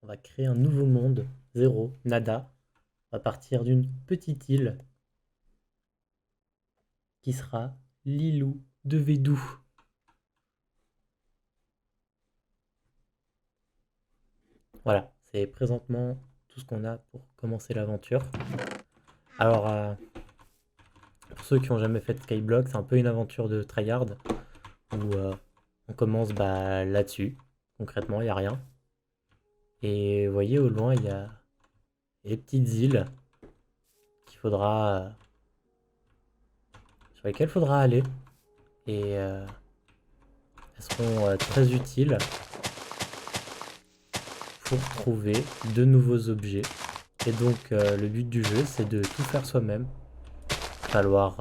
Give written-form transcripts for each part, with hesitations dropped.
On va créer un nouveau monde, zéro, nada, à partir d'une petite île qui sera l'îlot de Védou. Voilà, c'est présentement tout ce qu'on a pour commencer l'aventure. Alors, pour ceux qui n'ont jamais fait de Skyblock, c'est un peu une aventure de tryhard où on commence là-dessus. Concrètement, il n'y a rien. Et vous voyez, au loin, il y a des petites îles qu'il faudra, sur lesquelles il faudra aller. Et elles seront très utiles pour trouver de nouveaux objets. Et donc le but du jeu, c'est de tout faire soi-même. Il va falloir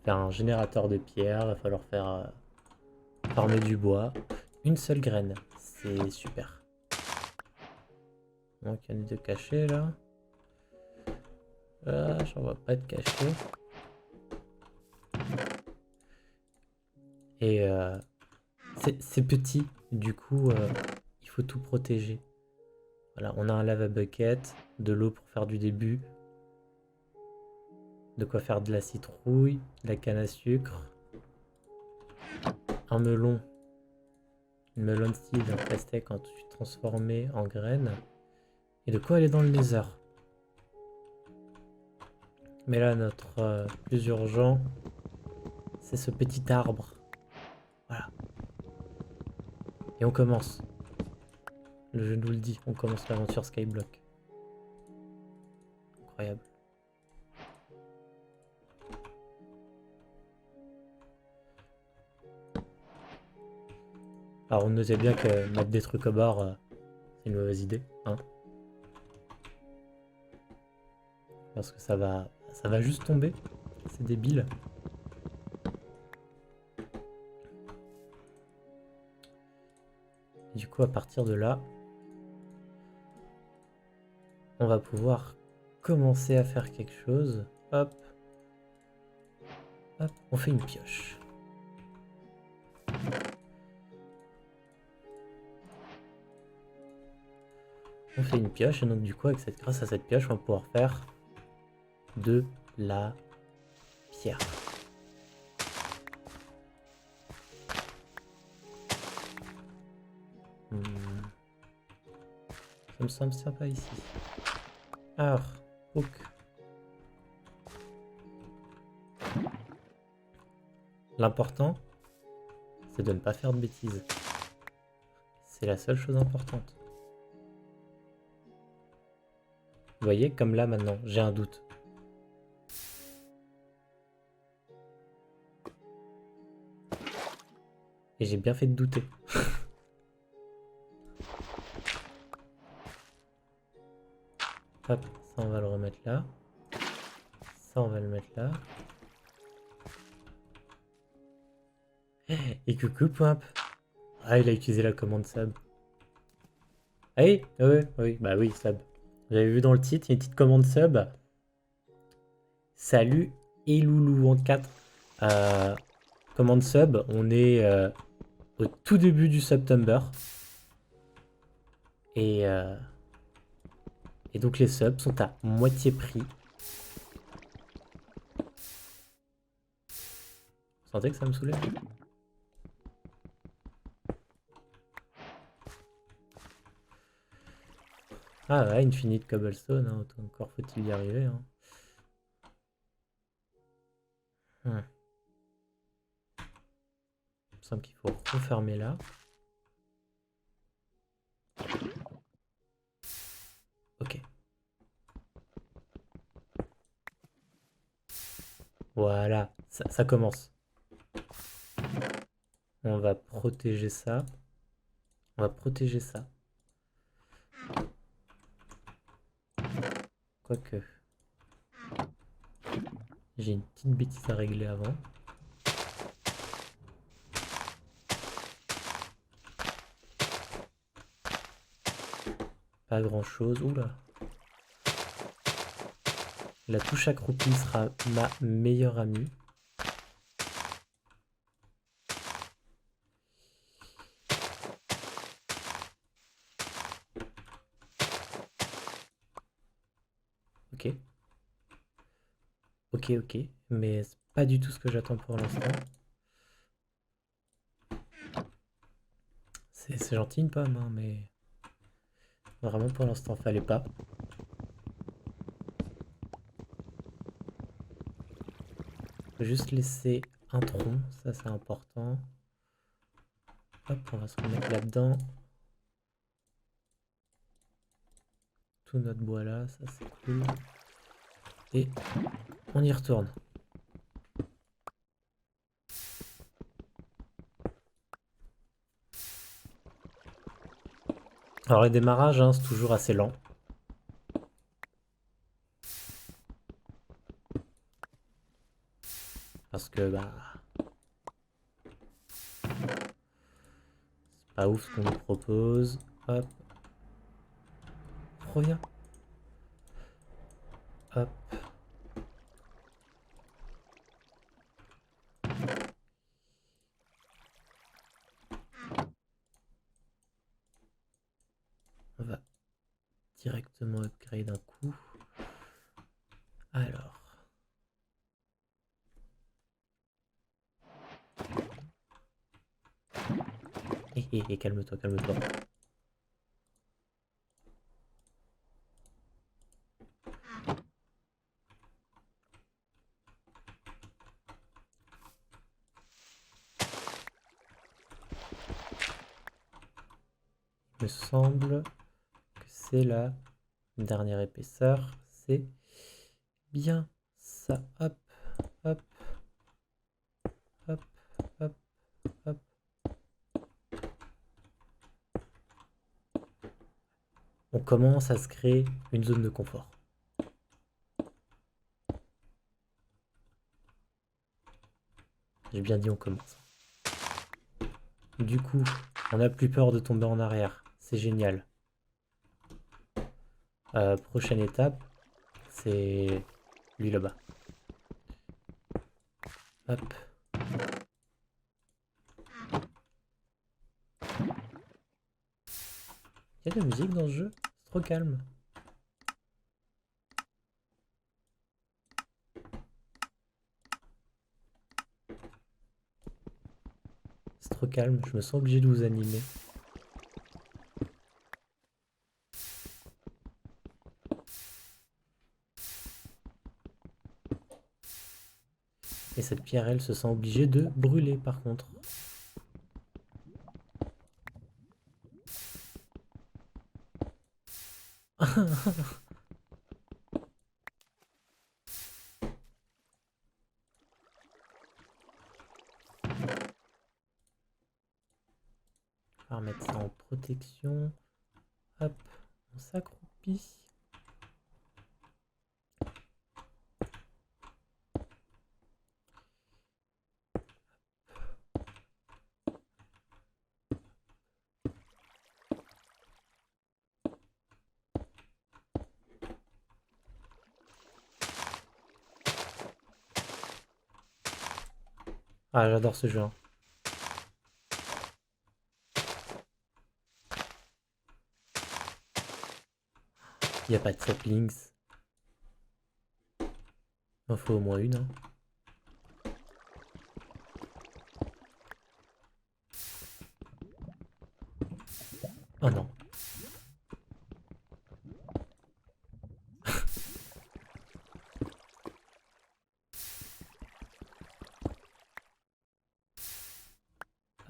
faire un générateur de pierre, il va falloir faire farmer du bois. Une seule graine, c'est super. Donc il y en a de cachés là. J'en vois pas de cachés. Et c'est petit, du coup il faut tout protéger. Voilà, on a un lava bucket, de l'eau pour faire du début, de quoi faire de la citrouille, de la canne à sucre, un melon, une melon seed, un pastèque ensuite transformé en graines, et de quoi aller dans le nether. Mais là, notre plus urgent, c'est ce petit arbre. Voilà. Et on commence. Le jeu nous le dit, on commence l'aventure Skyblock. Incroyable. Alors on notait bien que mettre des trucs au bord, c'est une mauvaise idée, hein. Parce que ça va juste tomber. C'est débile. Et du coup, à partir de là, on va pouvoir commencer à faire quelque chose. Hop. Hop, on fait une pioche. On fait une pioche et donc du coup, grâce à cette pioche, on va pouvoir faire de la pierre. Ça me semble sympa ici. Alors, hook. L'important, c'est de ne pas faire de bêtises. C'est la seule chose importante. Vous voyez, comme là maintenant, j'ai un doute. Et j'ai bien fait de douter. Hop, ça on va le remettre là. Ça on va le mettre là. Et coucou Pimp. Ah, il a utilisé la commande sub. Ah oui, oui, oui, bah oui, sub. J'avais vu dans le titre, il y a une petite commande sub. Salut et loulou en 4. Commande sub, on est au tout début du September. Et donc les subs sont à moitié prix. Vous sentez que ça me soulève? Ah ouais, Infinite Cobblestone, hein, encore faut-il y arriver. Hein. Il me semble qu'il faut refermer là. Ok. Voilà, ça commence. On va protéger ça. On va protéger ça. Quoique. J'ai une petite bêtise à régler avant. Pas grand chose. Oula. La touche accroupie sera ma meilleure amie. Ok, ok, mais c'est pas du tout ce que j'attends pour l'instant. C'est gentil une pomme, hein, mais vraiment pour l'instant fallait pas. Faut juste laisser un tronc, ça c'est important. Hop, on va se remettre là-dedans. Tout notre bois là, ça c'est cool. Et on y retourne. Alors les démarrages, hein, c'est toujours assez lent. Parce que bah c'est pas ouf ce qu'on nous propose. Hop. Reviens. Hop. On va directement upgrade d'un coup. Alors. Calme-toi, calme-toi. Il me semble que c'est la dernière épaisseur. C'est bien ça. Hop, hop, hop, hop, hop. On commence à se créer une zone de confort. J'ai bien dit on commence. Du coup, on n'a plus peur de tomber en arrière. C'est génial. Prochaine étape, c'est lui là-bas. Hop. Il y a de la musique dans ce jeu? C'est trop calme. C'est trop calme, je me sens obligé de vous animer. Et cette pierre, elle se sent obligée de brûler par contre. On va remettre ça en protection. Hop, on s'accroupit. Ah, j'adore ce jeu, hein. Il n'y a pas de saplings. Il en faut au moins une, hein. Oh non.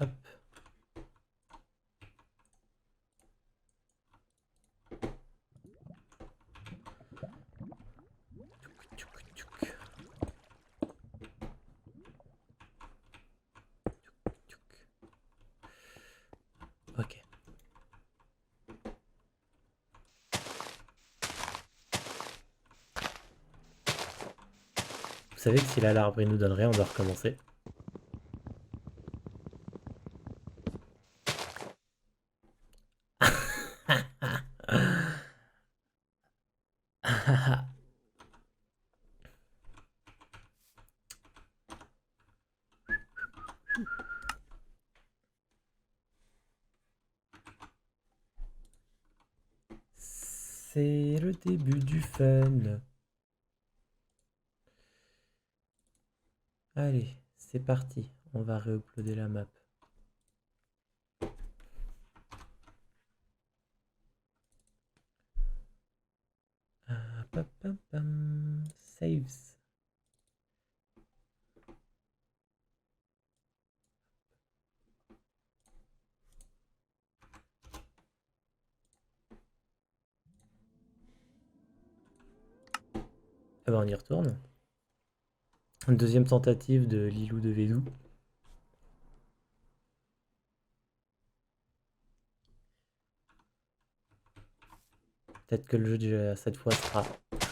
Hop. Ok. Vous savez que si là l'arbre il nous donne rien, on doit recommencer. C'est le début du fun. Allez, c'est parti. On va réuploader la map. Pam, pam, pam. Saves. Eh ben on y retourne. Une deuxième tentative de Lilou de Védou. Peut-être que le jeu cette fois sera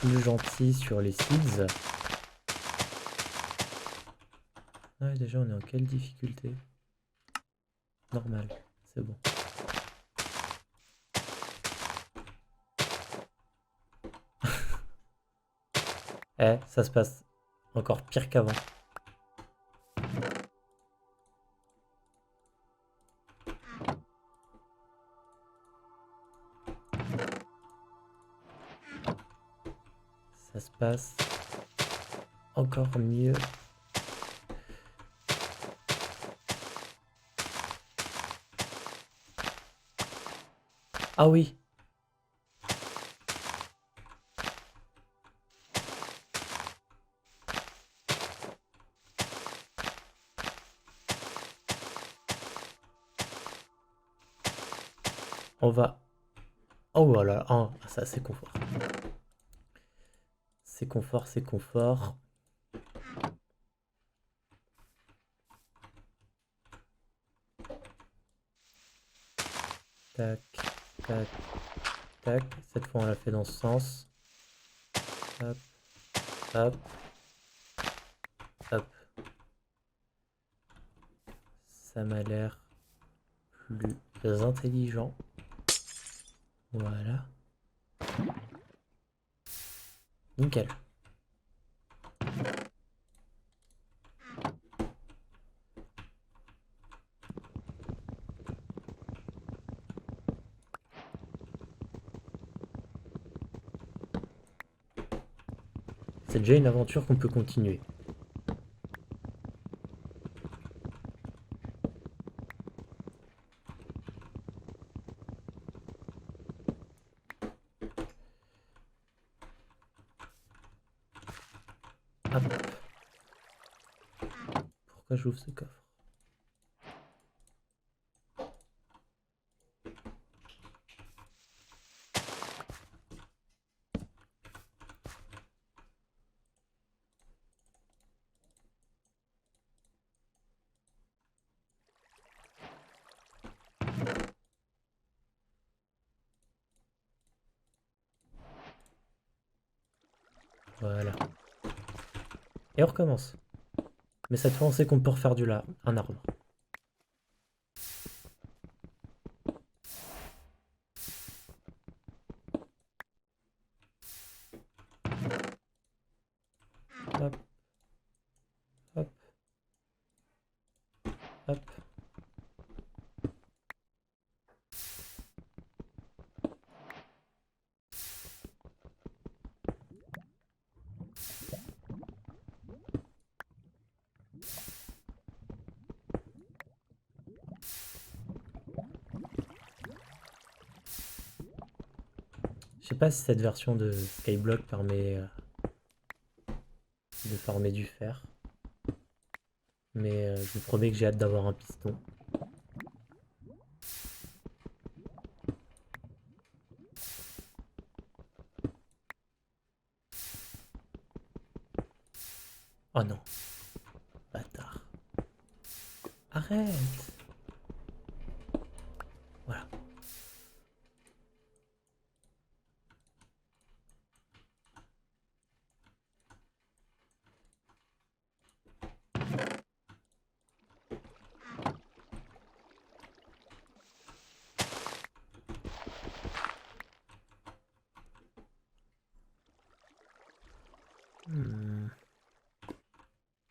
plus gentil sur les seeds. Ouais, déjà on est en quelle difficulté? Normal, c'est bon. Eh, ça se passe encore pire qu'avant. Ça se passe encore mieux. Ah oui. On va... Oh voilà, oh, ça c'est confort. C'est confort, c'est confort. Tac, tac, tac. Cette fois on l'a fait dans ce sens. Hop, hop, hop. Ça m'a l'air plus intelligent. Voilà. Nickel. C'est déjà une aventure qu'on peut continuer. Hop. Pourquoi j'ouvre ce coffre? Voilà. Et on recommence. Mais cette fois on sait qu'on peut refaire un arbre. Hop. Hop. Hop. Je sais pas si cette version de Skyblock permet de farmer du fer. Mais je vous promets que j'ai hâte d'avoir un piston. Oh non. Bâtard. Arrête. Voilà.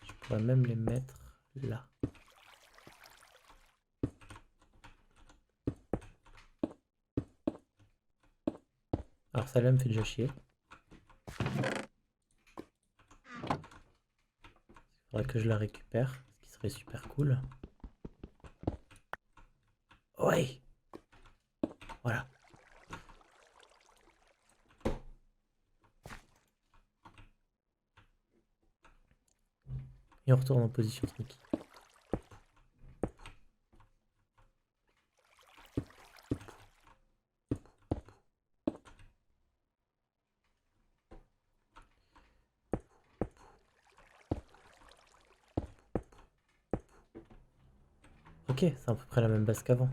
Je pourrais même les mettre là. Alors ça là me fait déjà chier. Il Faudrait que je la récupère, ce qui serait super cool. Ouais! Voilà. Et on retourne en position sneaky. Ok, c'est à peu près la même base qu'avant.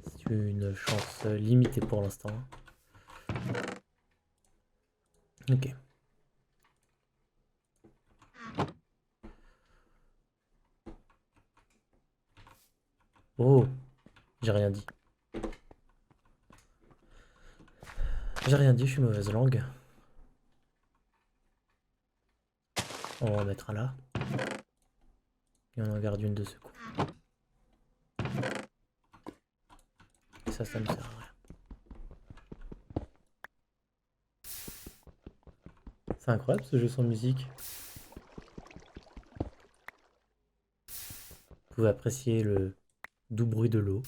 C'est une chance limitée pour l'instant. Ok. Oh, j'ai rien dit. J'ai rien dit, je suis mauvaise langue. On va en mettre un là. Et on en garde une de secours. Et ça me sert à rien. C'est incroyable ce jeu sans musique. Vous pouvez apprécier le doux bruit de l'eau.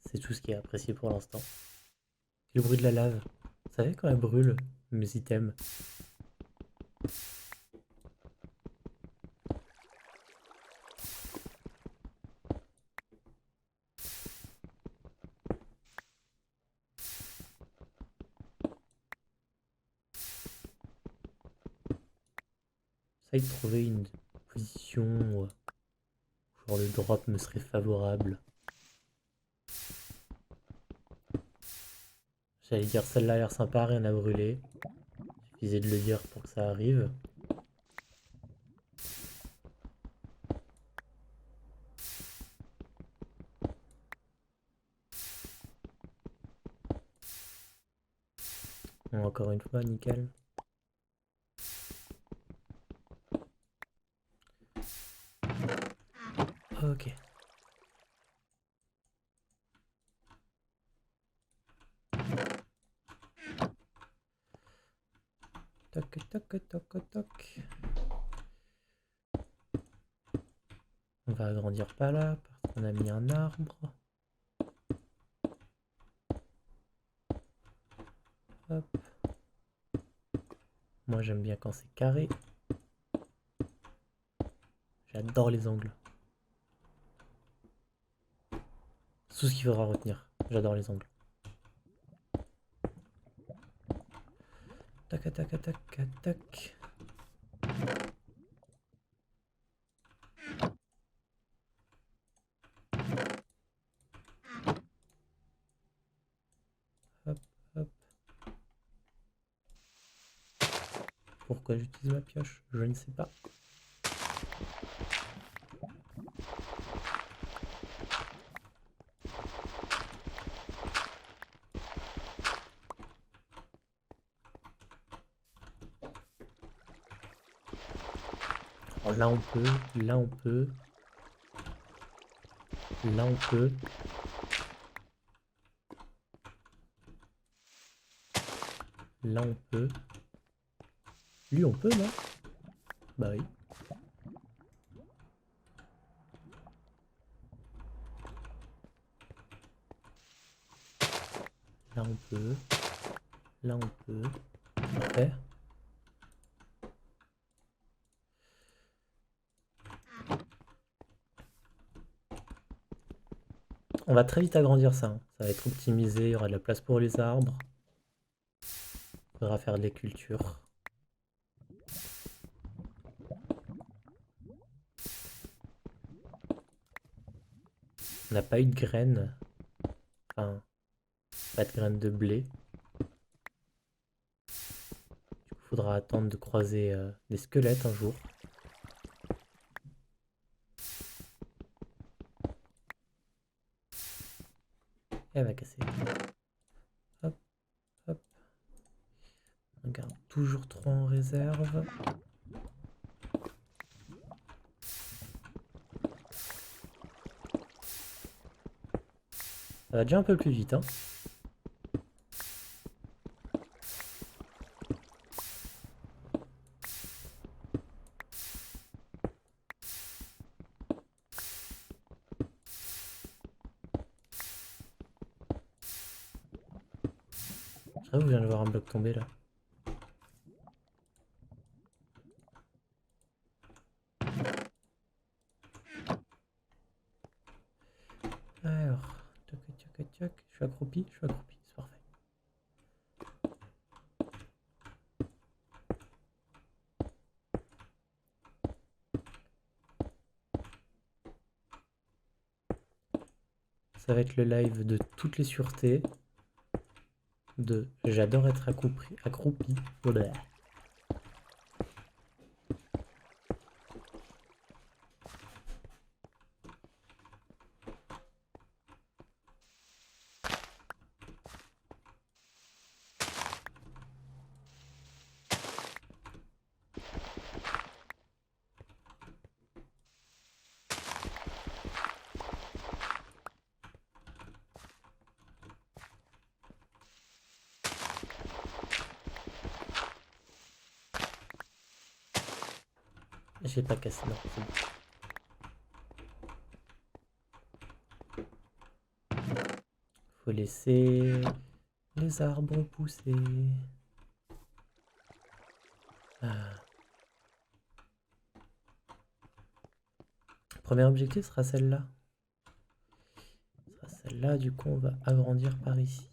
C'est tout ce qui est apprécié pour l'instant. Et le bruit de la lave. Vous savez quand elle brûle mes items? J'essaye de trouver une position où genre le drop me serait favorable. J'allais dire celle-là a l'air sympa, rien à brûler. Il suffisait de le dire pour que ça arrive. Bon, encore une fois, nickel. Ok. Toc, toc, toc, toc. On va agrandir pas là, parce qu'on a mis un arbre. Hop. Moi j'aime bien quand c'est carré. J'adore les angles. C'est tout ce qu'il faudra retenir. J'adore les angles. Tac, tac, tac, tac, tac. Hop, hop. Pourquoi j'utilise ma pioche? Je ne sais pas. Alors là on peut, là on peut. Là on peut. Là on peut. Lui on peut non? Bah oui. Là on peut. Là on peut. Parfait. On va très vite agrandir ça. Hein. Ça va être optimisé, il y aura de la place pour les arbres. Il faudra faire des cultures. On n'a pas eu de graines. Enfin, pas de graines de blé. Faudra attendre de croiser des squelettes un jour. Et elle va casser. Hop, hop. On garde toujours 3 en réserve. Ça va déjà un peu plus vite, hein. Je viens de voir un bloc tomber là. Alors, toc, toc, toc. Je suis accroupi, c'est parfait. Ça va être le live de toutes les sûretés. De j'adore être accroupi. Blablabla. J'ai pas cassé, non, c'est bon. Faut laisser les arbres pousser. Ah. Premier objectif sera celle-là. Celle-là, du coup, on va agrandir par ici.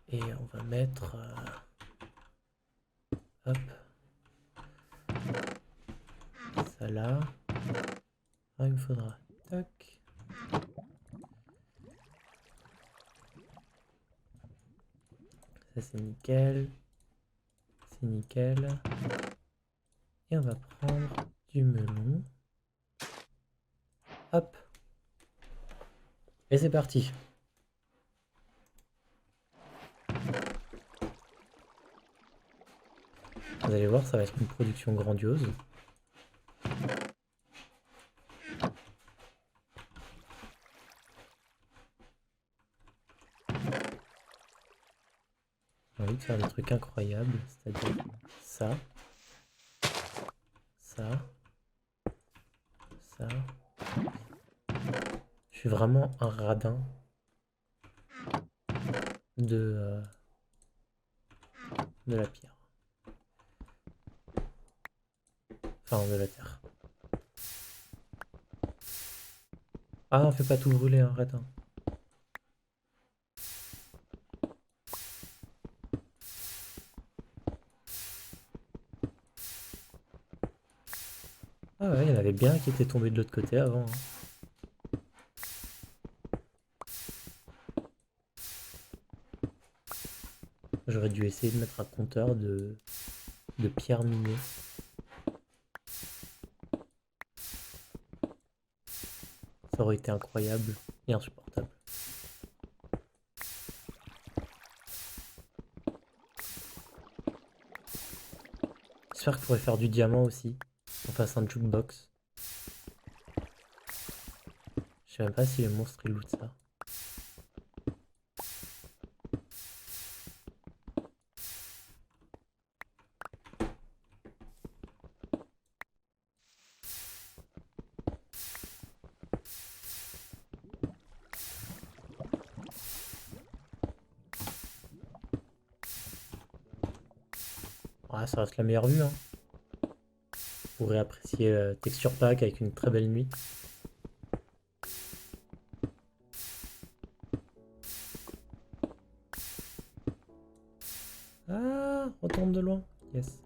Et on va mettre... hop. Ça là. Ah, il me faudra... Tac. Ça c'est nickel. C'est nickel. Et on va prendre du melon. Hop. Et c'est parti. Vous allez voir, ça va être une production grandiose. J'ai envie de faire des trucs incroyables, c'est-à-dire ça, ça, ça. Je suis vraiment un radin de la pierre. Enfin, de la terre. Ah non, fais pas tout brûler, hein, arrête. Hein. Ah ouais, il y en avait bien qui étaient tombés de l'autre côté avant. Hein. J'aurais dû essayer de mettre un compteur de pierres minées. Ça aurait été incroyable et insupportable. J'espère qu'on pourrait faire du diamant aussi. On fasse un jukebox. Je sais même pas si les monstres ils lootent ça. Ah, ça reste la meilleure vue. Hein. Vous pourrez apprécier Texture Pack avec une très belle nuit. Ah, retourne de loin. Yes.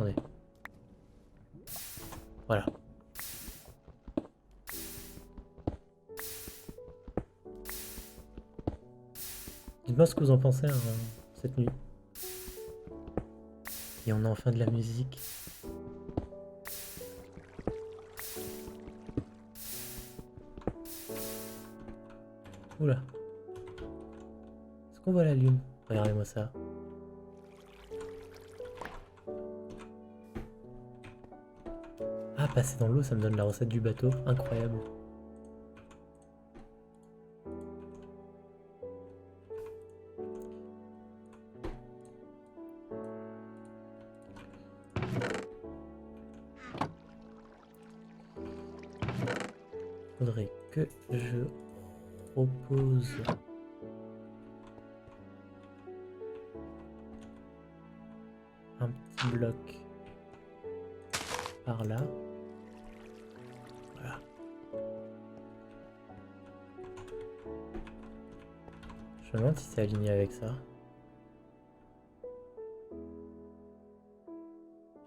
attendez. Voilà. Dites-moi ce que vous en pensez hein, cette nuit. Et on a enfin de la musique. Oula. Est-ce qu'on voit la lune? Regardez-moi ça. Ah, passer dans l'eau, ça me donne la recette du bateau. Incroyable. Faudrait que je propose un petit bloc par là. Voilà. Je me demande si c'est aligné avec ça.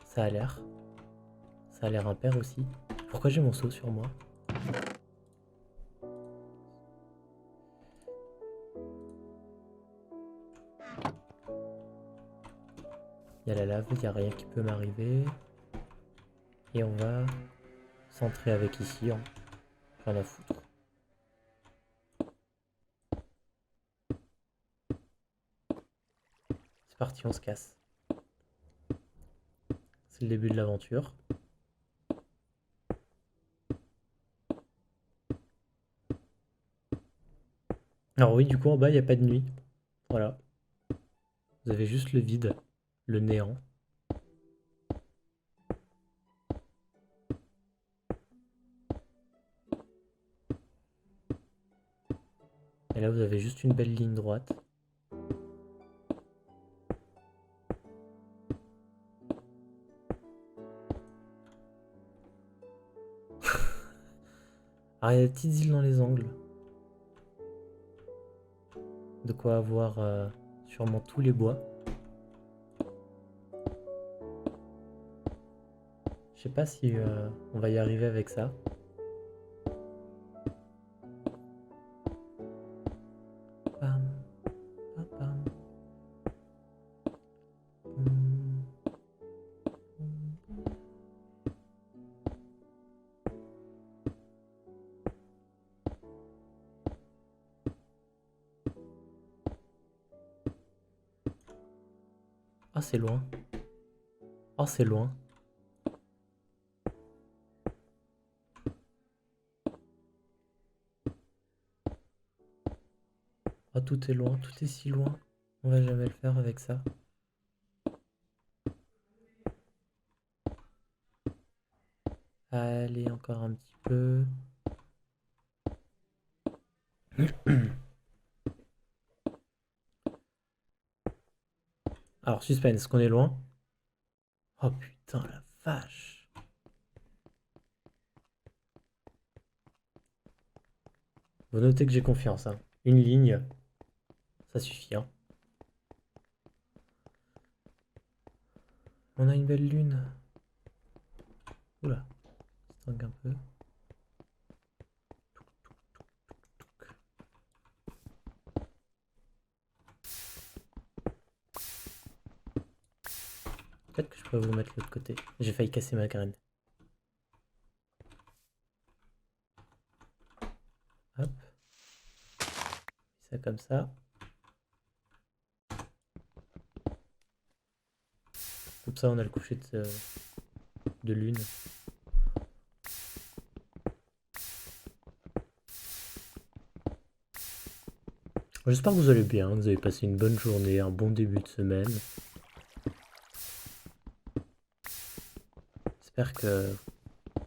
Ça a l'air. Ça a l'air impair aussi. Pourquoi j'ai mon seau sur moi? Il y a la lave, il n'y a rien qui peut m'arriver. Et on va centrer avec ici, hein. Rien à foutre. C'est parti, on se casse. C'est le début de l'aventure. Alors oui, du coup, en bas, il n'y a pas de nuit. Voilà. Vous avez juste le vide, le néant. Et là, vous avez juste une belle ligne droite. Alors, il y a des petites îles dans les angles. De quoi avoir sûrement tous les bois. Je sais pas si on va y arriver avec ça. Pam, pam, pam. Ah, c'est loin. Oh, c'est loin. Oh, tout est loin, tout est si loin. On va jamais le faire avec ça. Allez, encore un petit peu. Alors, suspense, est-ce qu'on est loin? Oh putain, la vache. Vous notez que j'ai confiance, hein. Une ligne, ça suffit, hein. On a une belle lune. Oula, ça tangue un peu. Peut-être que je pourrais vous mettre l'autre côté. J'ai failli casser ma graine. Hop. Ça comme ça. Comme ça, on a le coucher de lune. J'espère que vous allez bien, que vous avez passé une bonne journée, un bon début de semaine. J'espère que vous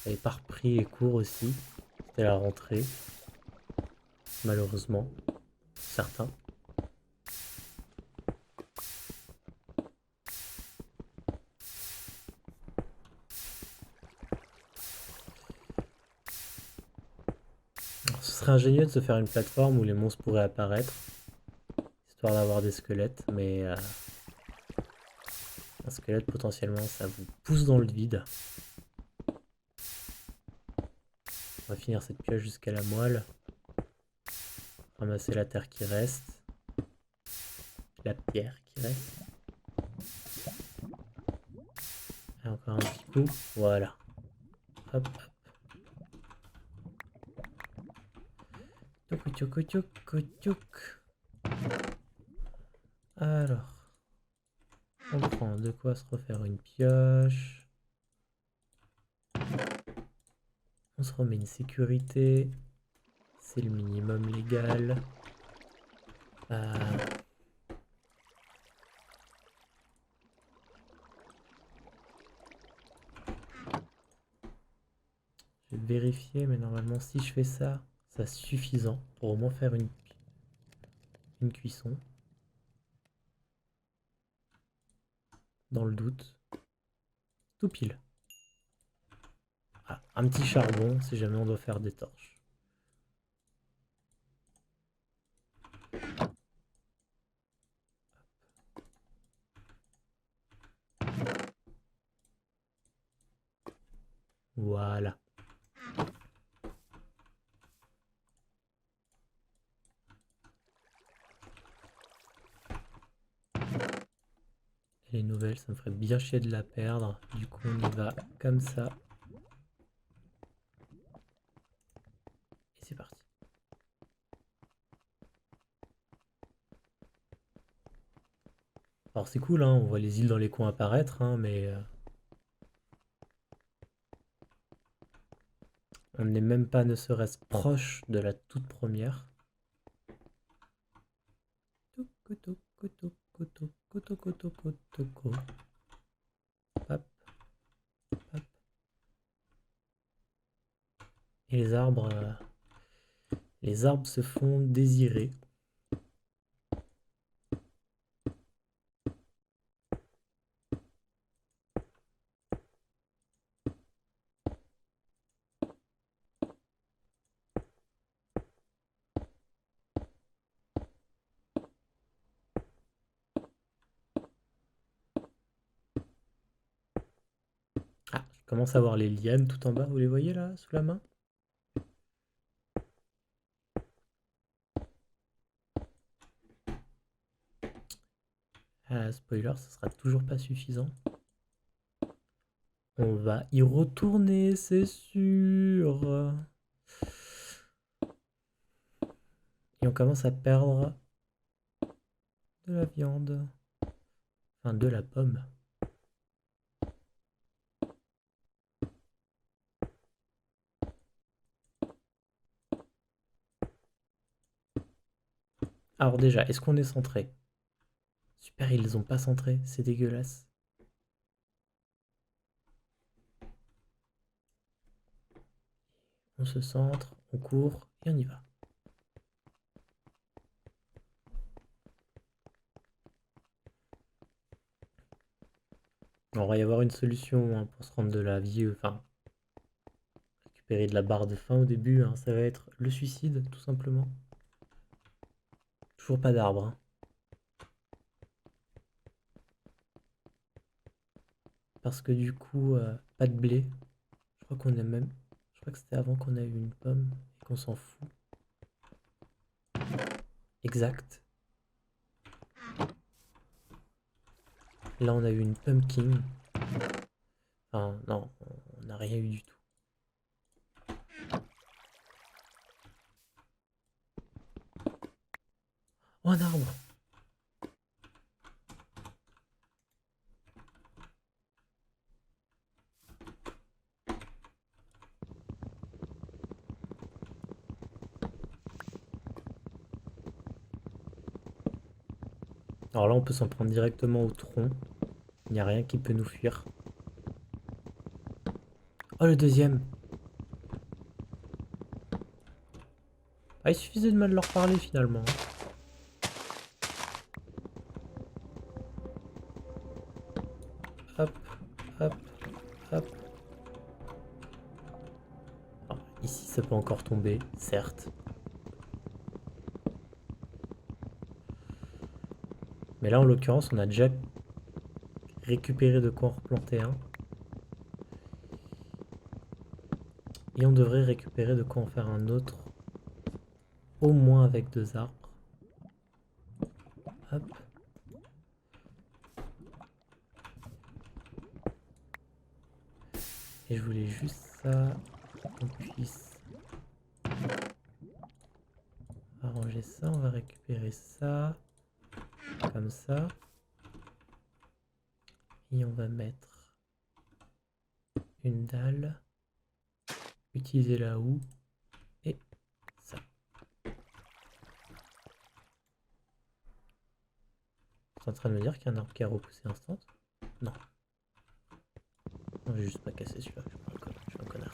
n'avez pas repris les cours aussi. C'était la rentrée, malheureusement, certains. Alors, ce serait ingénieux de se faire une plateforme où les monstres pourraient apparaître, histoire d'avoir des squelettes, mais Un squelette, potentiellement, ça vous pousse dans le vide. On va finir cette pioche jusqu'à la moelle. Ramasser la terre qui reste. La pierre qui reste. Et encore un petit coup. Voilà. Hop, hop. Tchouk, tchouk, tchouk, tchouk. Alors. On prend de quoi se refaire une pioche. On se remet une sécurité. C'est le minimum légal. Je vais vérifier, mais normalement, si je fais ça, c'est suffisant pour au moins faire une cuisson. Dans le doute. Tout pile. Ah, un petit charbon si jamais on doit faire des torches. Voilà. Et les nouvelles, ça me ferait bien chier de la perdre. Du coup, on y va comme ça. Et c'est parti. Alors c'est cool, hein, on voit les îles dans les coins apparaître, hein, mais on n'est même pas ne serait-ce proche de la toute première. Hop, hop. Et les arbres se font désirer. Ah, je commence à voir les lianes tout en bas, vous les voyez là, sous la main? Ah, spoiler, ce sera toujours pas suffisant. On va y retourner, c'est sûr. Et on commence à perdre de la viande. Enfin, de la pomme. Alors déjà, est-ce qu'on est centré? Super, ils les ont pas centrés, c'est dégueulasse. On se centre, on court et on y va. Alors, on va y avoir une solution hein, pour se rendre de la vie, enfin, récupérer de la barre de faim au début, hein, ça va être le suicide, tout simplement. Toujours pas d'arbre. Hein. Parce que du coup, pas de blé. Je crois qu'on a même... Je crois que c'était avant qu'on a eu une pomme et qu'on s'en fout. Exact. Là, on a eu une pumpkin. Enfin, non, on n'a rien eu du tout. Oh, un arbre! Alors là, on peut s'en prendre directement au tronc. Il n'y a rien qui peut nous fuir. Oh, le deuxième! Ah, il suffisait de mal leur parler finalement. Hop, hop, hop. Alors, ici, ça peut encore tomber, certes. Mais là, en l'occurrence, on a déjà récupérer de quoi en replanter un. Et on devrait récupérer de quoi en faire un autre. Au moins avec 2 arbres. Hop. Et je voulais juste ça, qu'on puisse arranger ça. On va récupérer ça, comme ça. Et on va mettre une dalle, utiliser la houe et ça. Tu es en train de me dire qu'il y a un arbre qui a repoussé instant? Non. Non, j'ai juste pas cassé celui-là, je suis un connard.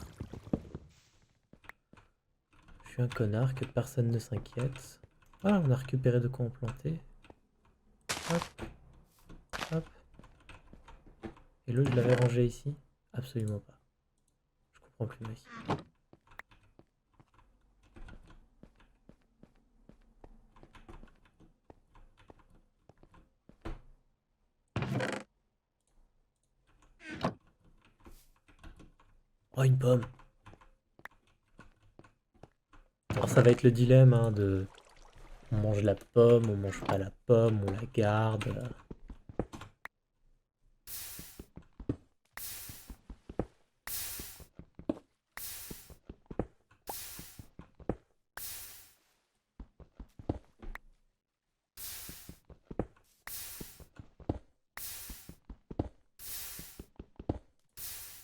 Je suis un connard, que personne ne s'inquiète. Voilà, on a récupéré de quoi en planter. Hop, hop. Et l'autre, je l'avais rangé ici? Absolument pas. Je comprends plus, mais ici. Oh, une pomme! Alors ça va être le dilemme hein, de... On mange la pomme, on mange pas la pomme, on la garde.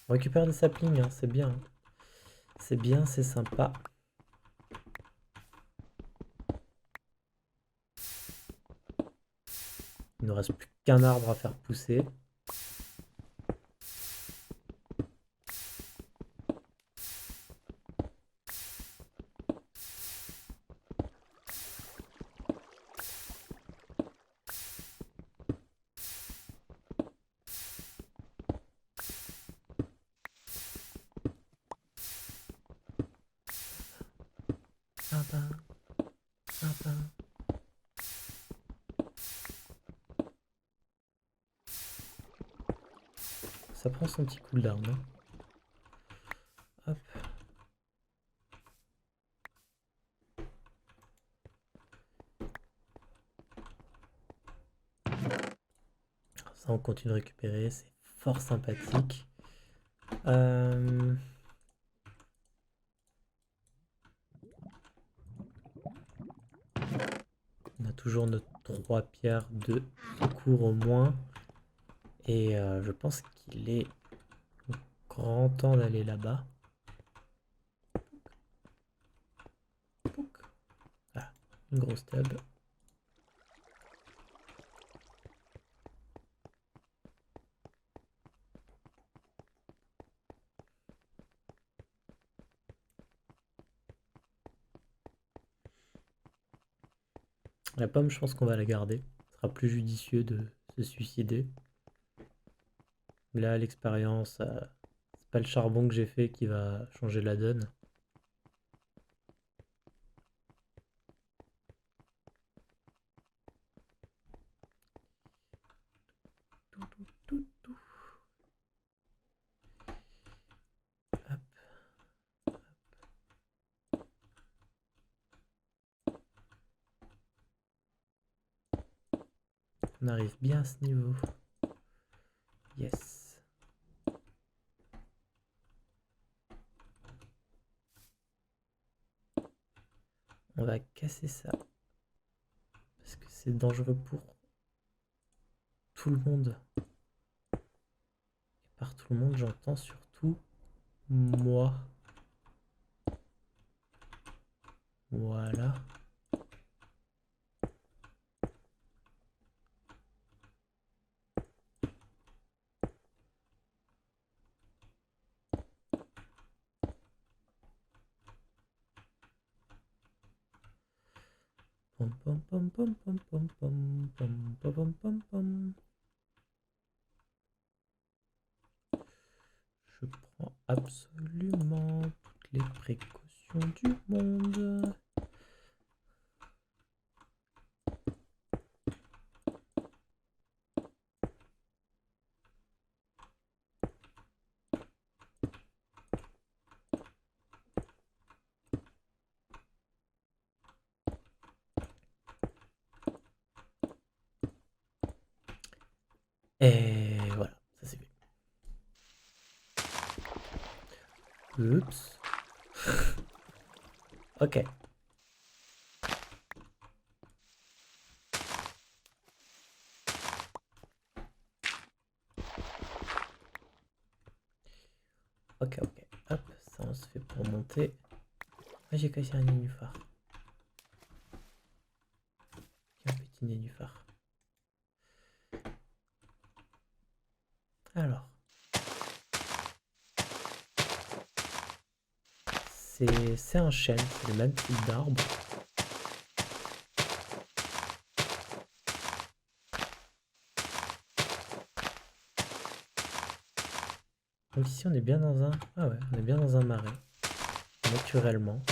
On récupère des saplings, hein, c'est bien. C'est bien, c'est sympa. Il ne reste plus qu'un arbre à faire pousser. Sympa, sympa. Ça prend son petit cooldown. Hein. Hop. Ça, on continue de récupérer. C'est fort sympathique. On a toujours notre 3 pierres de secours au moins. Et je pense qu'il est grand temps d'aller là-bas. Voilà, une grosse tub. La pomme, je pense qu'on va la garder. Ce sera plus judicieux de se suicider. Là, l'expérience, c'est pas le charbon que j'ai fait qui va changer la donne. Hop. On arrive bien à ce niveau. Yes. On va casser ça. Parce que c'est dangereux pour tout le monde. Et par tout le monde, j'entends surtout moi. Voilà. Pom pom pom pom pom pom pom pom pom pom pom. Je prends absolument toutes les précautions du monde. Et voilà, ça c'est fait. Oups. Ok. Ok, ok. Hop, ça on se fait pour monter. Ah, j'ai cassé un nénuphar. Un petit nénuphar. Alors. C'est un chêne, c'est le même type d'arbre. Donc ici on est bien dans un... Ah ouais, on est bien dans un marais. Naturellement.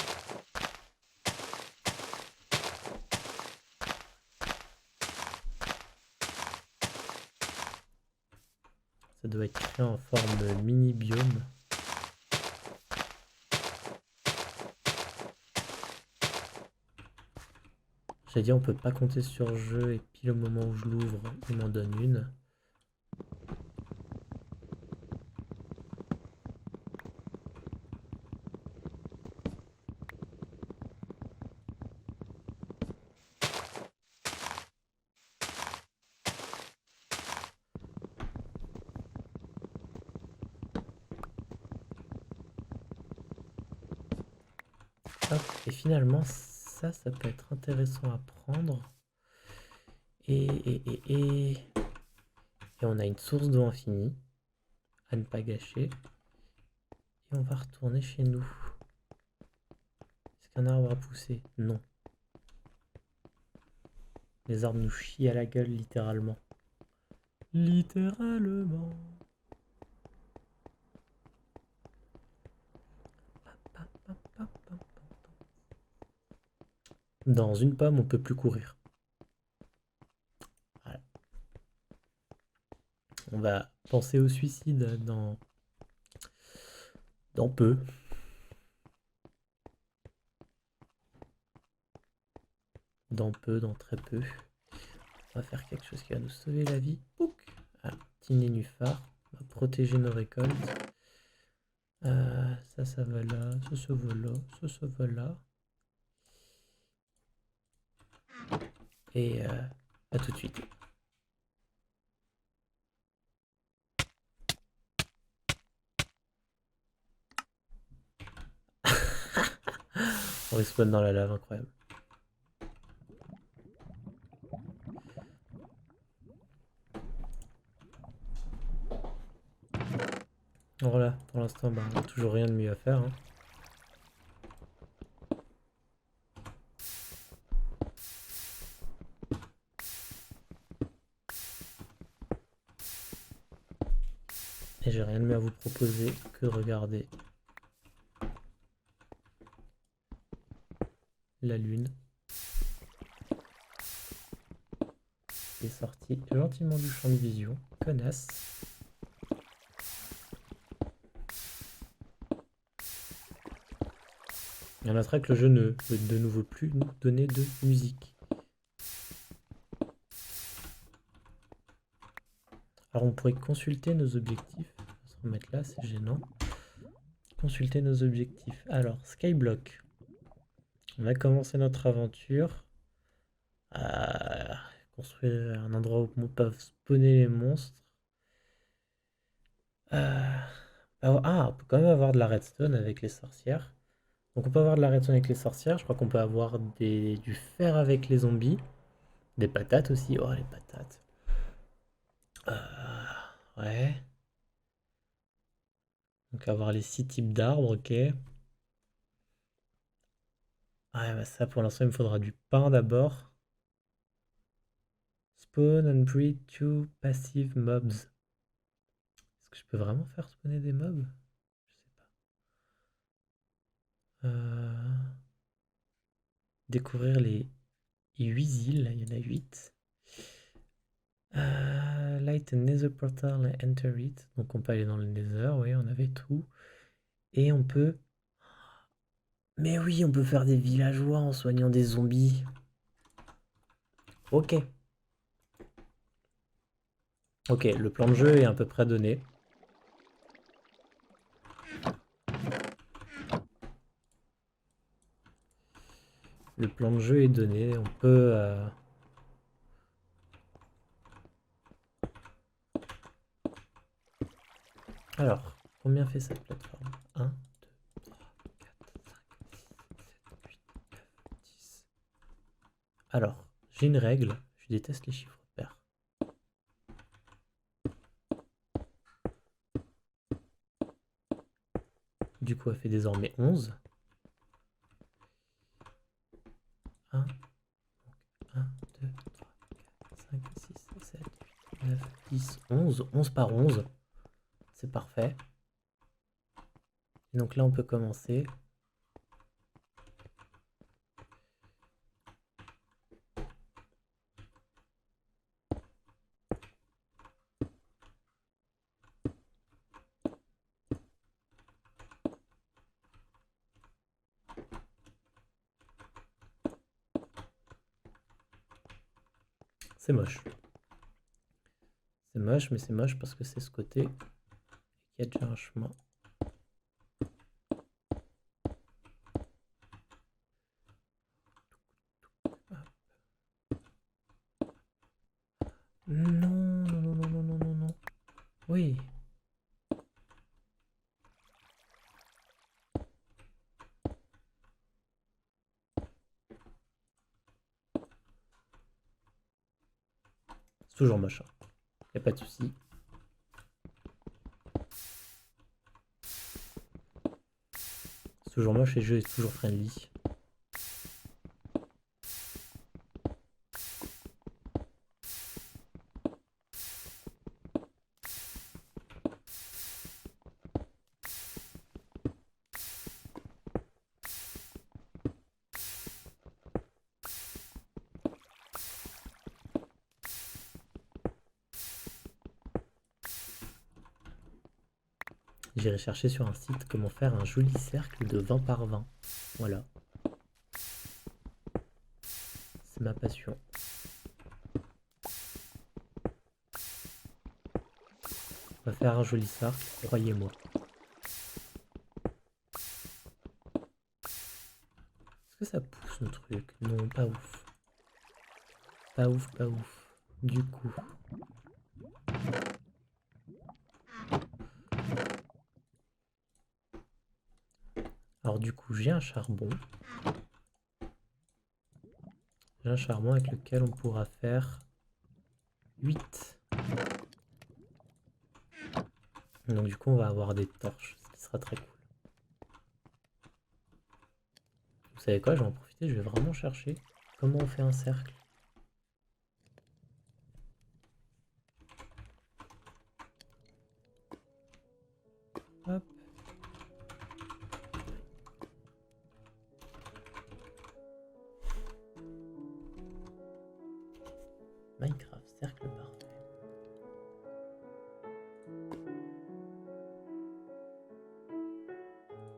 Ça doit être créé en forme mini biome. J'ai dit on peut pas compter sur jeu et pile au moment où je l'ouvre, il m'en donne une. Hop, et finalement ça peut être intéressant à prendre. Et on a une source d'eau infinie à ne pas gâcher. Et on va retourner chez nous. Est-ce qu'un arbre a poussé? Non. Les arbres nous chient à la gueule littéralement. Littéralement. Dans une pomme, on peut plus courir. Voilà. On va penser au suicide dans peu. Dans peu, dans très peu. On va faire quelque chose qui va nous sauver la vie. Pouc. Ah, petit nénuphar. On va protéger nos récoltes. Ça va là. Ça va là. Ça va là. Et à tout de suite. On respawn dans la lave, incroyable. Voilà, pour l'instant, on n'a toujours rien de mieux à faire. Hein. Et j'ai rien de mieux à vous proposer que de regarder la lune qui est sortie gentiment du champ de vision. Connasse. Et on notera que le jeu ne peut de nouveau plus nous donner de musique. Alors on pourrait consulter nos objectifs. On va se remettre là, c'est gênant. Consulter nos objectifs. Alors, Skyblock. On a commencé notre aventure. Construire un endroit où peuvent spawner les monstres. On peut quand même avoir de la redstone avec les sorcières. Donc on peut avoir de la redstone avec les sorcières. Je crois qu'on peut avoir du fer avec les zombies. Des patates aussi. Oh, les patates. Ouais. Donc avoir les 6 types d'arbres, ok. Ouais, bah ça pour l'instant il me faudra du pain d'abord. Spawn and breed 2 passive mobs. Est-ce que je peux vraiment faire spawner des mobs? Je sais pas. Découvrir les 8 îles, il y en a 8. Light a nether portal and enter it. Donc on peut aller dans le nether, oui, on avait tout. Et on peut... Mais oui, on peut faire des villageois en soignant des zombies. Ok. Ok, le plan de jeu est à peu près donné. Le plan de jeu est donné, on peut... Alors, combien fait cette plateforme? 1, 2, 3, 4, 5, 6, 7, 8, 9, 10. Alors, j'ai une règle, je déteste les chiffres pairs. Du coup, elle fait désormais 11. 1, 1, 2, 3, 4, 5, 6, 7, 8, 9, 10, 11. 11 par 11. C'est parfait. Et donc là, on peut commencer. C'est moche. C'est moche, mais c'est moche parce que c'est ce côté. Il y a déjà un chemin. Non, non, non, non, non, non, non, non. Oui. C'est toujours moche. Hein. Y a pas de souci. C'est toujours moche et le jeu est toujours friendly. J'irai chercher sur un site comment faire un joli cercle de 20 par 20. Voilà. C'est ma passion. On va faire un joli cercle, croyez-moi. Est-ce que ça pousse le truc? Non, pas ouf. Pas ouf, pas ouf. Du coup. Alors du coup, j'ai un charbon. J'ai un charbon avec lequel on pourra faire 8. Donc du coup, on va avoir des torches, ce qui sera très cool. Vous savez quoi? Je vais en profiter, je vais vraiment chercher comment on fait un cercle. Hop. Minecraft, cercle parfait.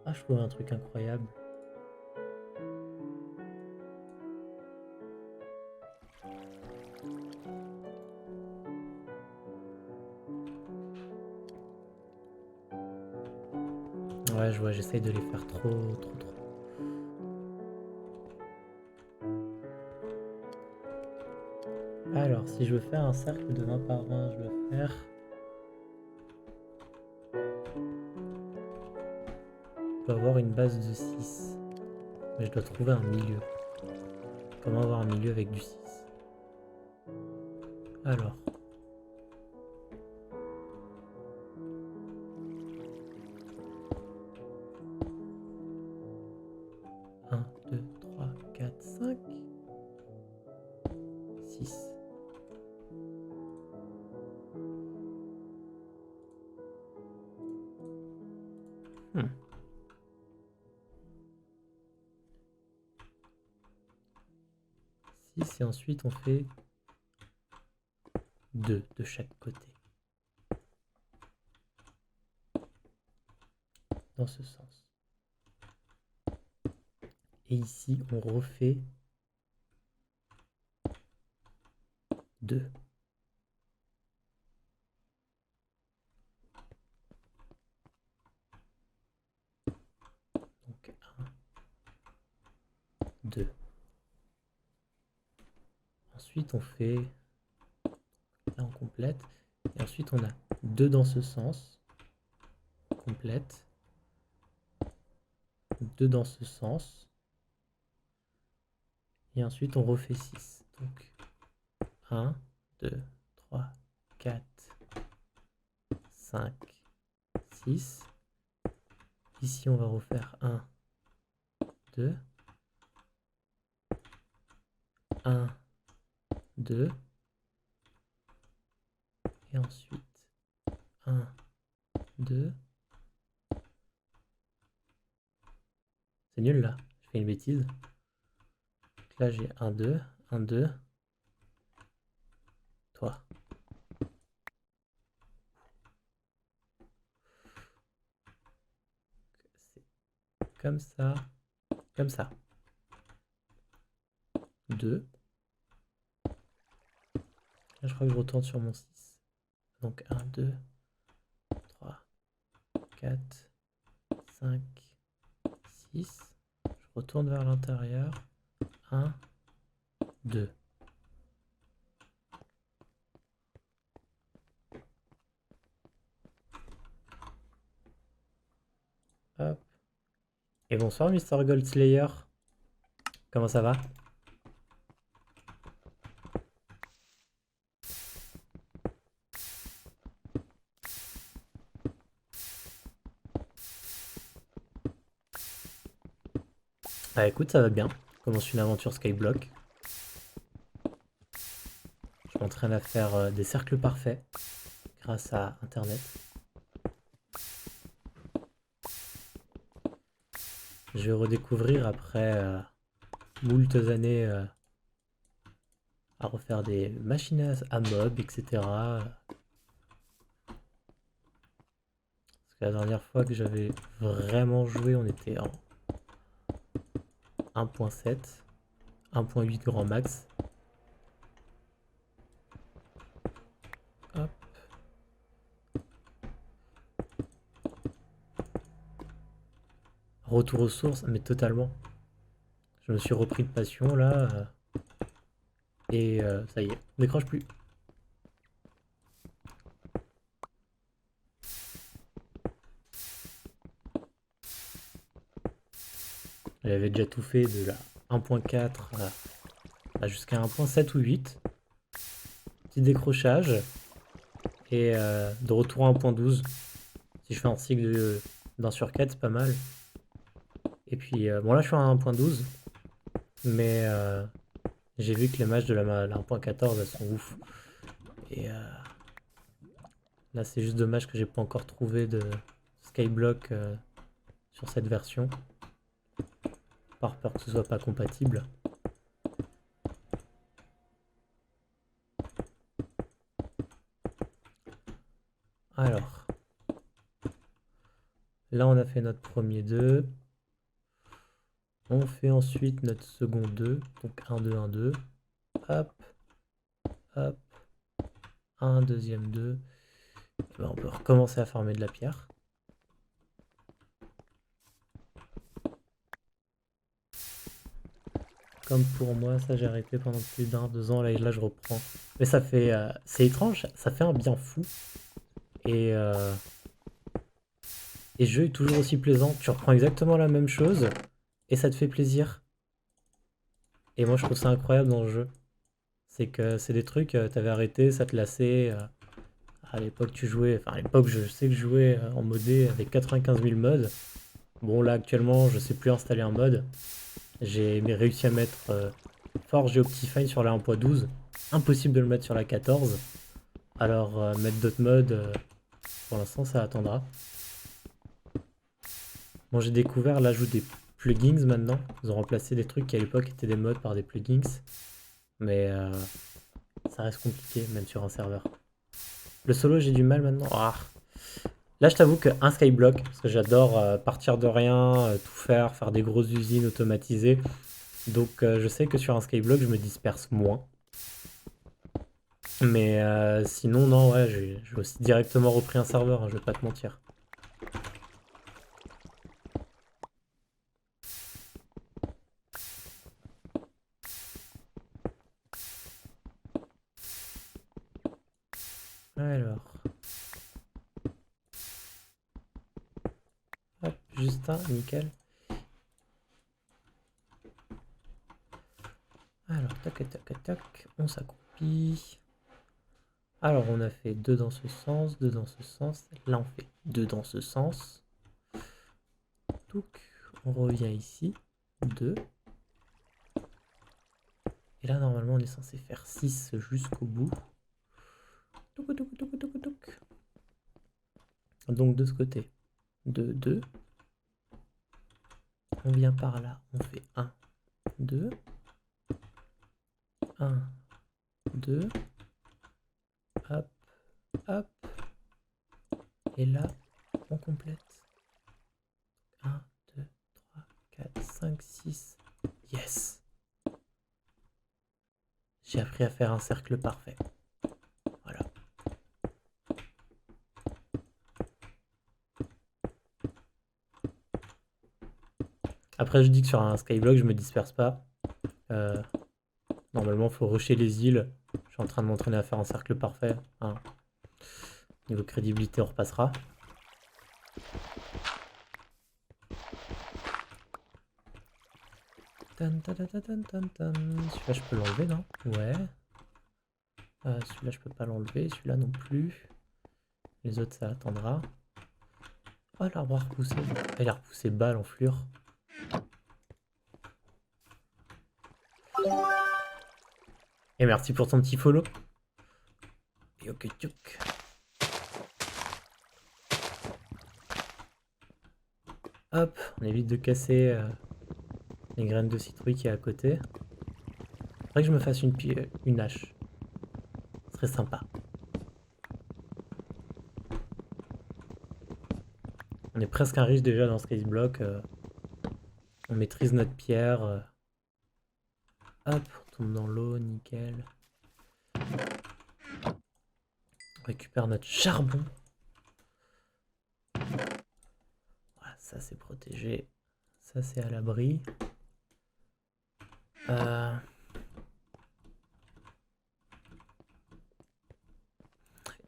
Ah, je trouve un truc incroyable. Ouais, je vois, j'essaye de les faire trop. Alors, si je veux faire un cercle de 20 par 20, je veux faire... Je dois avoir une base de 6. Mais je dois trouver un milieu. Comment avoir un milieu avec du 6? Alors... 1, 2, 3, 4, 5... 6. Hmm. 6 et ensuite on fait 2 de chaque côté. Dans ce sens. Et ici on refait 2. 2. Ensuite, on fait... Là, on complète. Et ensuite, on a 2 dans ce sens. On complète. 2 dans ce sens. Et ensuite, on refait 6. Donc, 1, 2, 3, 4, 5, 6. Ici, on va refaire 1, 2, 1, 2. Et ensuite, 1, 2. C'est nul là, je fais une bêtise. Donc là, j'ai 1, 2, 1, 2. Toi. C'est comme ça. Comme ça. 2. Là, je crois que je retourne sur mon 6. Donc 1, 2, 3, 4, 5, 6. Je retourne vers l'intérieur. 1, 2. Hop. Et bonsoir Mr. Goldslayer. Comment ça va? Ah écoute, ça va bien. Je commence une aventure Skyblock. Je m'entraîne à faire des cercles parfaits grâce à Internet. Je vais redécouvrir après moultes années à refaire des machines à mob, etc. Parce que la dernière fois que j'avais vraiment joué, on était en 1.7, 1.8 grand max. Hop. Retour aux sources, mais totalement. Je me suis repris de passion là. Et ça y est, on décroche plus. J'avais déjà tout fait de la 1.4 jusqu'à 1.7 ou 8. Petit décrochage. Et de retour à 1.12. Si je fais un cycle d'un sur 4, c'est pas mal. Et puis, bon là je suis à 1.12. Mais j'ai vu que les matchs de la 1.14, elles sont ouf. Et là c'est juste dommage que j'ai pas encore trouvé de Skyblock sur cette version. Par peur que ce soit pas compatible. Alors, là on a fait notre premier 2. On fait ensuite notre second 2. Donc 1, 2, 1, 2. Hop, hop. Un deuxième 2. Ben, on peut recommencer à farmer de la pierre. Comme pour moi, ça j'ai arrêté pendant plus d'un, 2 ans, là je reprends. Mais ça fait... c'est étrange, ça fait un bien fou. Et le jeu est toujours aussi plaisant. Tu reprends exactement la même chose et ça te fait plaisir. Et moi je trouve ça incroyable dans le jeu. C'est que c'est des trucs, t'avais arrêté, ça te lassait. À l'époque tu jouais, enfin à l'époque je sais que je jouais en modé avec 95 000 mods. Bon là actuellement je sais plus installer un mod. J'ai réussi à mettre Forge et Optifine sur la 1.12. Impossible de le mettre sur la 14. Alors mettre d'autres mods, pour l'instant ça attendra. Bon j'ai découvert l'ajout des plugins maintenant. Ils ont remplacé des trucs qui à l'époque étaient des mods par des plugins. Mais ça reste compliqué même sur un serveur. Le solo j'ai du mal maintenant. Ah. Là je t'avoue qu'un Skyblock, parce que j'adore partir de rien, tout faire, faire des grosses usines automatisées. Donc je sais que sur un Skyblock je me disperse moins. Mais sinon non ouais j'ai aussi directement repris un serveur, hein, je vais pas te mentir. Alors. Hop, juste un, nickel. Alors, tac, tac, tac, on s'accroupit. Alors, on a fait 2 dans ce sens, 2 dans ce sens. Là, on fait 2 dans ce sens. Donc, on revient ici. 2. Et là, normalement, on est censé faire 6 jusqu'au bout. Donc, de ce côté, 2, 2. On vient par là, on fait 1, 2. 1, 2. Hop, hop. Et là, on complète. 1, 2, 3, 4, 5, 6. Yes! J'ai appris à faire un cercle parfait. Voilà. Après, je dis que sur un skyblock, je me disperse pas. Normalement, il faut rusher les îles. Je suis en train de m'entraîner à faire un cercle parfait. Hein. Niveau crédibilité, on repassera. Celui-là, je peux l'enlever, non? Ouais. Celui-là, je peux pas l'enlever. Celui-là non plus. Les autres, ça attendra. Oh, l'arbre a repoussé. Il a repoussé bas, l'enflure. Et merci pour ton petit follow. Yokutuk. Hop, on évite de casser les graines de citrouille qui est à côté. Faudrait que je me fasse une hache. Ce serait sympa. On est presque un riche déjà dans Skyblock. On maîtrise notre pierre. Hop, on tombe dans l'eau, nickel. On récupère notre charbon. Voilà, ça c'est protégé. Ça c'est à l'abri.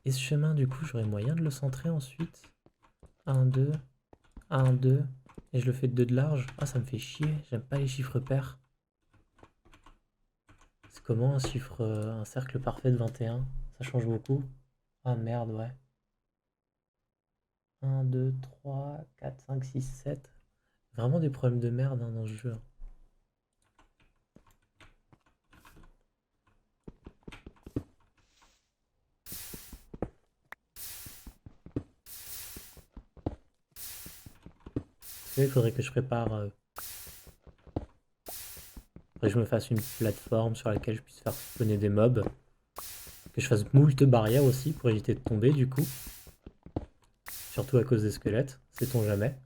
Et ce chemin, du coup, j'aurais moyen de le centrer ensuite. 1, 2, 1, 2. Et je le fais de 2 de large. Ah, ça me fait chier. J'aime pas les chiffres pairs. C'est comment un cercle parfait de 21? Ça change beaucoup. Ah merde, ouais. 1, 2, 3, 4, 5, 6, 7. Vraiment des problèmes de merde hein, dans ce jeu. Il faudrait que je prépare... faudrait que je me fasse une plateforme sur laquelle je puisse faire spawner des mobs. Que je fasse moult barrières aussi pour éviter de tomber du coup. Surtout à cause des squelettes, sait-on jamais.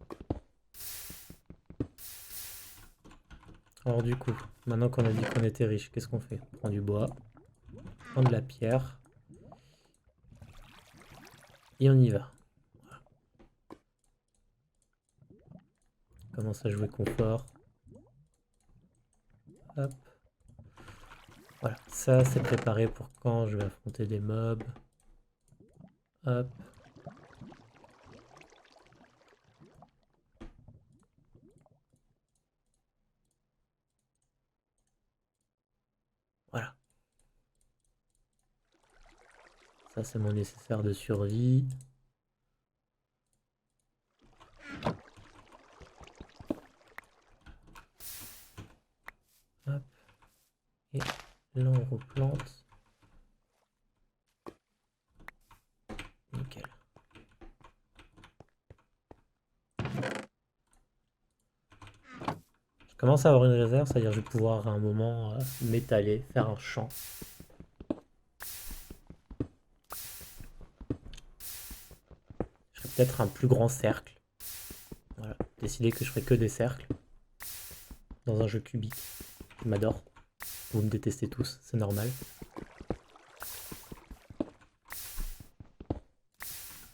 Alors du coup, maintenant qu'on a dit qu'on était riche, qu'est-ce qu'on fait? On prend du bois, on prend de la pierre. Et on y va. Voilà. On commence à jouer confort. Hop. Voilà, ça c'est préparé pour quand je vais affronter des mobs. Hop. Voilà. Ça c'est mon nécessaire de survie. Hop. Et là on replante. Nickel. Je commence à avoir une réserve, c'est-à-dire que je vais pouvoir à un moment m'étaler, faire un champ. Je ferai peut-être un plus grand cercle. Voilà, décider que je ferai que des cercles. Dans un jeu cubique. Je m'adore. Vous me détestez tous, c'est normal.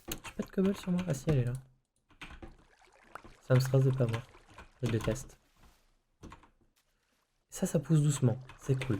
J'ai pas de cobble sur moi. Ah si, elle est là. Ça me stresse de pas voir. Je déteste. Ça pousse doucement. C'est cool.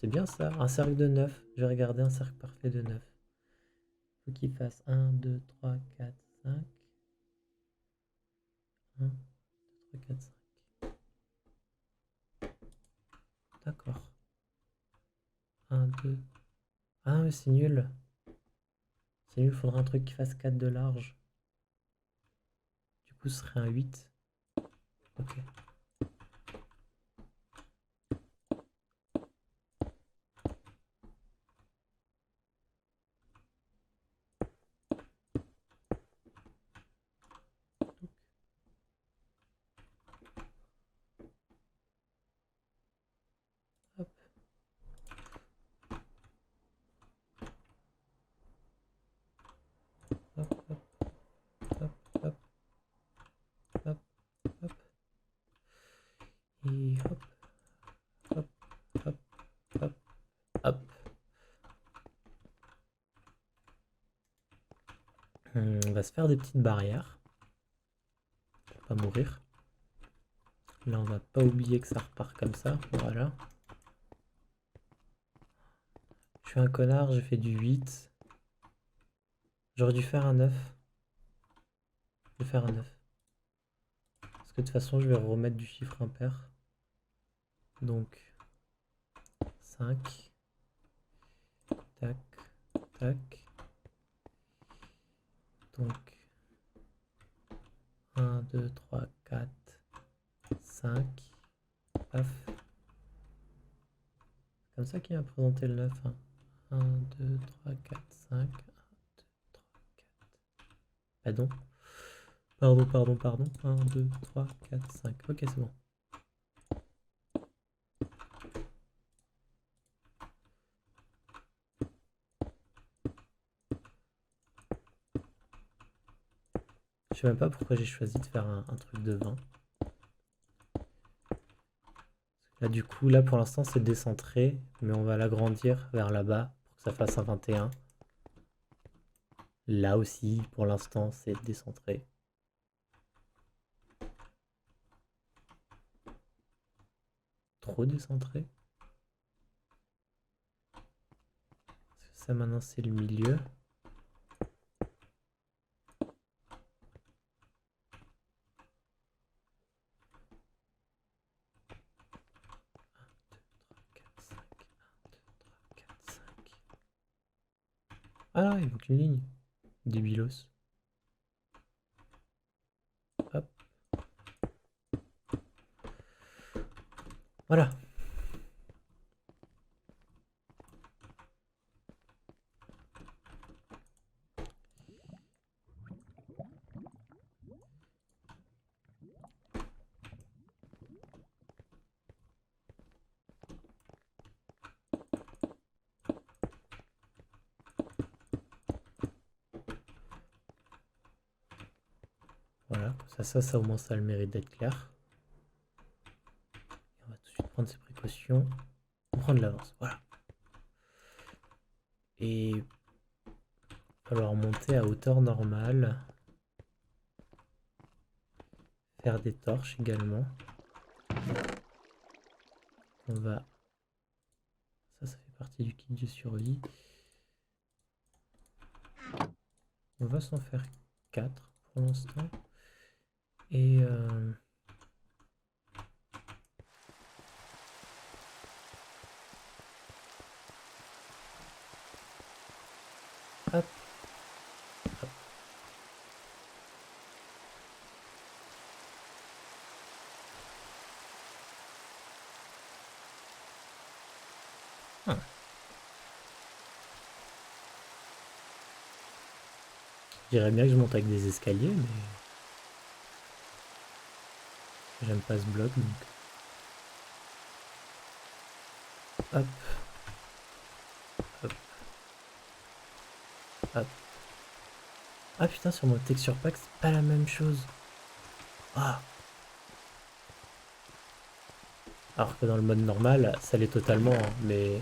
C'est bien ça, un cercle de 9. Je vais regarder un cercle parfait de 9. Faut qu'il fasse 1, 2, 3, 4, 5. 1, 2, 3, 4, 5. D'accord. 1, 2. Ah, mais c'est nul. C'est nul, il faudra un truc qui fasse 4 de large. Du coup, ce serait un 8. Ok. Hop. Hop, hop, hop, hop, hop, hop. Et hop, hop, hop, hop, hop. On va se faire des petites barrières pour pas mourir. Là, on va pas oublier que ça repart comme ça. Voilà. Je suis un connard, j'ai fait du 8. J'aurais dû faire un 9. Je vais faire un 9. Parce que de toute façon, je vais remettre du chiffre impair. Donc, 5. Tac, tac. Donc, 1, 2, 3, 4, 5. Paf. C'est comme ça qu'il va présenter le 9. 1, 2, 3, 4, 5. 1, 2, 3, 4. Pardon. Pardon. 1, 2, 3, 4, 5. Ok, c'est bon. Je sais même pas pourquoi j'ai choisi de faire un truc de 20. Là, du coup, là pour l'instant c'est décentré, mais on va l'agrandir vers là-bas pour que ça fasse un 21. Là aussi, pour l'instant, c'est décentré. Trop décentré. Ça maintenant c'est le milieu. Ah là, il manque une ligne. Débilos. Hop. Voilà. Voilà, ça au moins ça a le mérite d'être clair. Et on va tout de suite prendre ses précautions. On prend de l'avance, voilà. Et il va falloir monter à hauteur normale. Faire des torches également. On va... Ça fait partie du kit de survie. On va s'en faire 4 pour l'instant. Et... Hop. Hop. Ah. Je dirais bien que je monte avec des escaliers, mais... J'aime pas ce bloc, donc... Hop. Hop. Hop. Ah putain, sur mon texture pack, c'est pas la même chose. Ah. Alors que dans le mode normal, ça l'est totalement, hein, mais...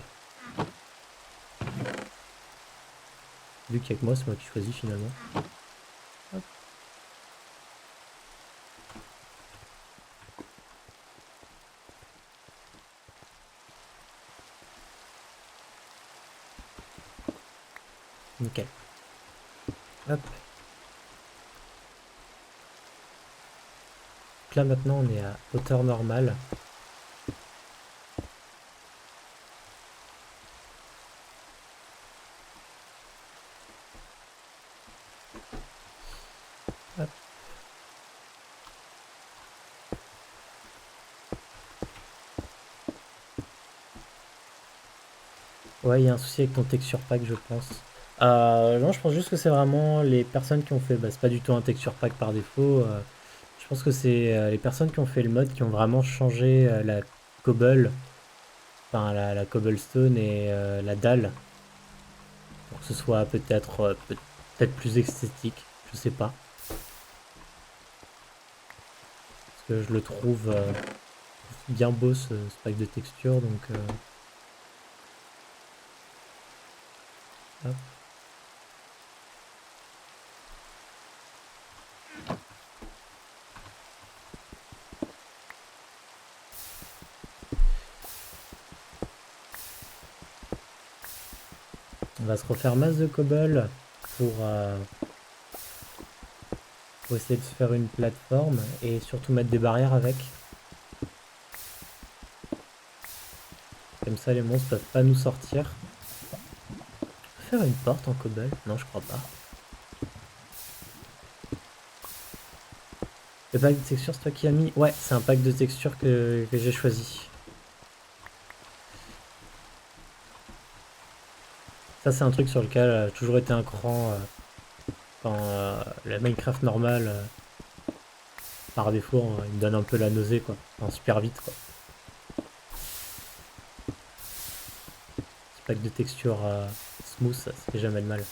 Vu qu'il y a que moi, c'est moi qui choisis finalement. Hop. Hop. Donc là maintenant on est à hauteur normale. Hop. Ouais, il y a un souci avec ton texture pack, je pense. Non, je pense juste que c'est vraiment les personnes qui ont fait. Bah, c'est pas du tout un texture pack par défaut. Je pense que c'est les personnes qui ont fait le mode qui ont vraiment changé la cobble, enfin la cobblestone et la dalle pour que ce soit peut-être peut-être plus esthétique. Je sais pas. Parce que je le trouve bien beau ce pack de texture. Donc, hop. On va se refaire masse de cobble pour essayer de se faire une plateforme et surtout mettre des barrières avec. Comme ça les monstres peuvent pas nous sortir. On peut faire une porte en cobble? Non, je crois pas. Le pack de textures, c'est toi qui as mis? Ouais, c'est un pack de textures que j'ai choisi. Ça, c'est un truc sur lequel j'ai toujours été un cran quand la Minecraft normale, par défaut, il me donne un peu la nausée, quoi. Enfin, super vite, quoi. Ce pack de textures smooth, ça fait jamais de mal.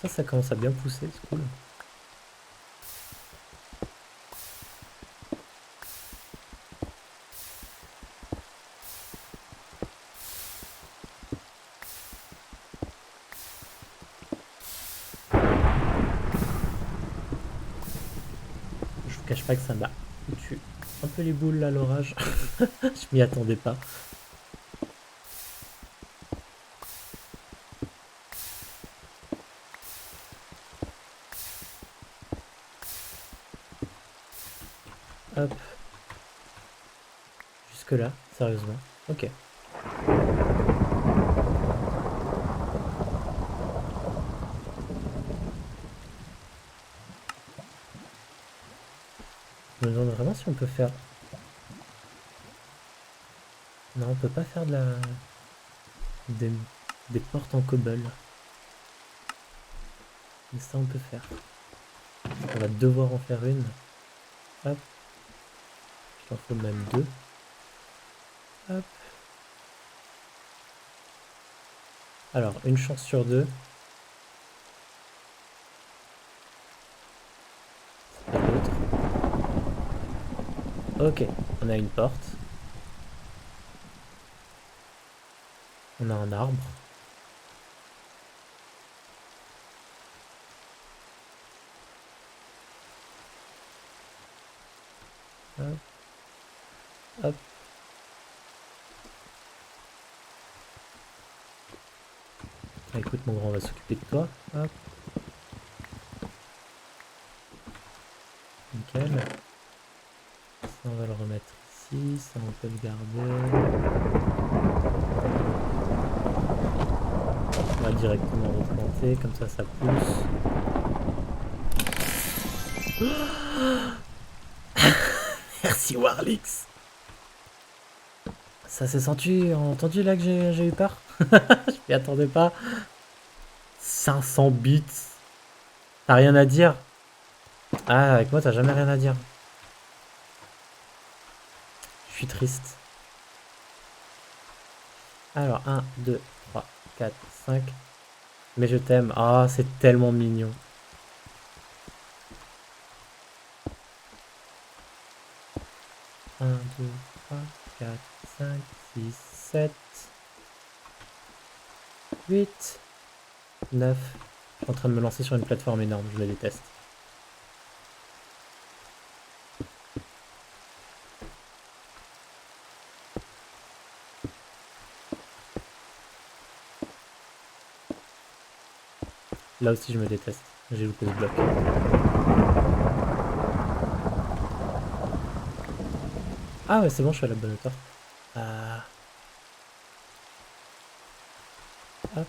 Ça commence à bien pousser, c'est cool. Je vous cache pas que ça m'a foutu un peu les boules là, l'orage. Je m'y attendais pas. Hop. Jusque là, sérieusement. Ok. Je me demande vraiment si on peut faire... Non, on peut pas faire des, des portes en cobble. Mais ça, on peut faire. On va devoir en faire une. Hop. Il en faut même deux. Hop. Alors, une chance sur deux. C'est pas l'autre. Ok, on a une porte. On a un arbre. Hop. Hop. Ah, écoute, mon grand, on va s'occuper de toi. Hop. Nickel. Ça, on va le remettre ici. Ça, on peut le garder. On va directement replanter. Comme ça pousse. Merci Warlix. Ça s'est entendu là que j'ai eu peur. Je m'y attendais pas. 500 bits. T'as rien à dire? Ah, avec moi, t'as jamais rien à dire. Je suis triste. Alors, 1, 2, 3, 4, 5. Mais je t'aime. Ah, c'est tellement mignon. Un, 2, 3, 4, 5, 6, 7, 8, 9. Je suis en train de me lancer sur une plateforme énorme, je la déteste. Là aussi je me déteste, j'ai loupé ce bloc. Ah ouais c'est bon, je suis à la bonne hauteur. Hop,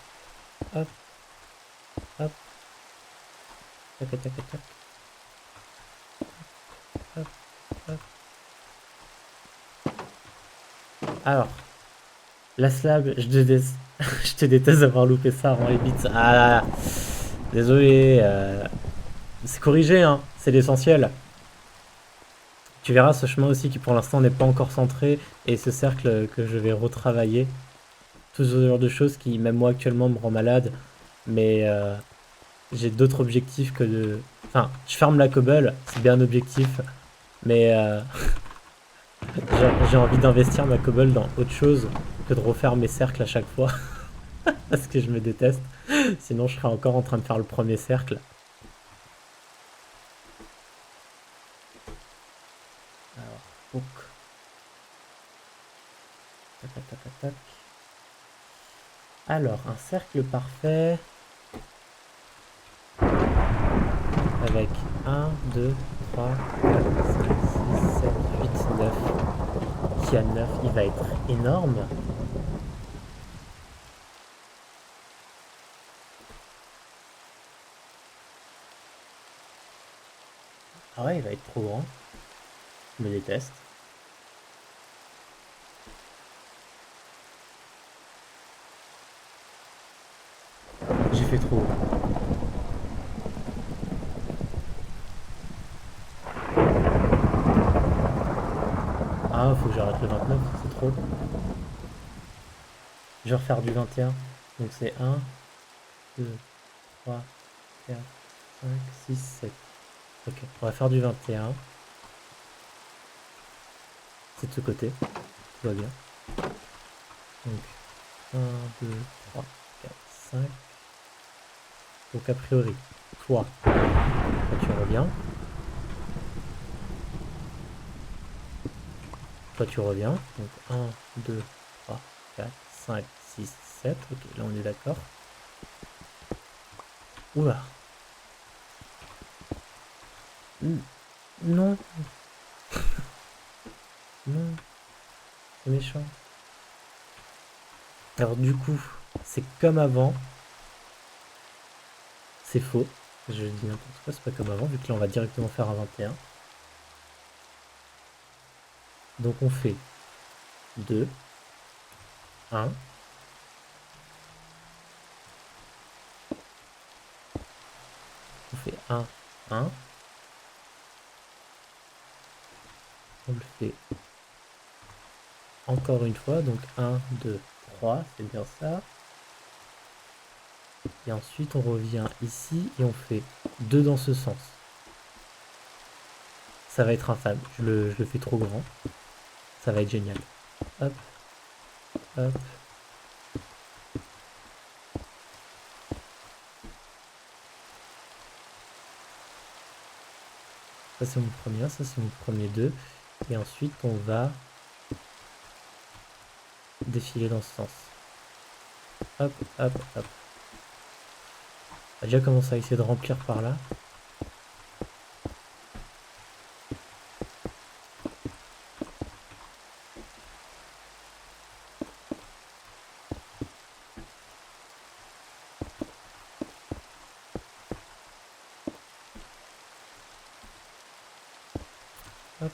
hop, hop. Tac, tac, tac, tac. Hop, hop. Alors, la slab, je déteste, je te déteste d'avoir loupé ça avant les bits. Ah, désolé, c'est corrigé, hein, c'est l'essentiel. Tu verras ce chemin aussi qui pour l'instant n'est pas encore centré et ce cercle que je vais retravailler. Tout ce genre de choses qui, même moi actuellement, me rend malade. Mais j'ai d'autres objectifs que de... Enfin, je ferme la cobble, c'est bien un objectif. Mais j'ai envie d'investir ma cobble dans autre chose que de refaire mes cercles à chaque fois. Parce que je me déteste. Sinon, je serais encore en train de faire le premier cercle. Alors, donc. Tac, tac, tac, tac. Alors, un cercle parfait. Avec 1, 2, 3, 4, 5, 6, 7, 8, 9. Qui a 9, il va être énorme. Ah ouais, il va être trop grand. Je me déteste. J'ai fait trop. Ah, faut que j'arrête le 29, c'est trop. Je vais refaire du 21. Donc c'est 1, 2, 3, 4, 5, 6, 7. Ok, on va faire du 21. C'est de ce côté. Tout va bien. Donc 1, 2, 3, 4, 5. Donc a priori, toi tu reviens. Toi tu reviens. Donc 1, 2, 3, 4, 5, 6, 7. Ok, là on est d'accord. Oula. Non. Non. C'est méchant. Alors du coup, c'est comme avant. C'est faux. Je dis n'importe quoi, c'est pas comme avant, vu que là on va directement faire un 21. Donc on fait 2, 1. On fait 1, 1. On le fait encore une fois, donc 1, 2, 3, c'est bien ça. Et ensuite on revient ici et on fait 2 dans ce sens. Ça va être infâme, je le fais trop grand. Ça va être génial. Hop, hop. Ça c'est mon premier 1, ça c'est mon premier 2. Et ensuite on va défiler dans ce sens. Hop, hop, hop. On va déjà commencer à essayer de remplir par là. Hop.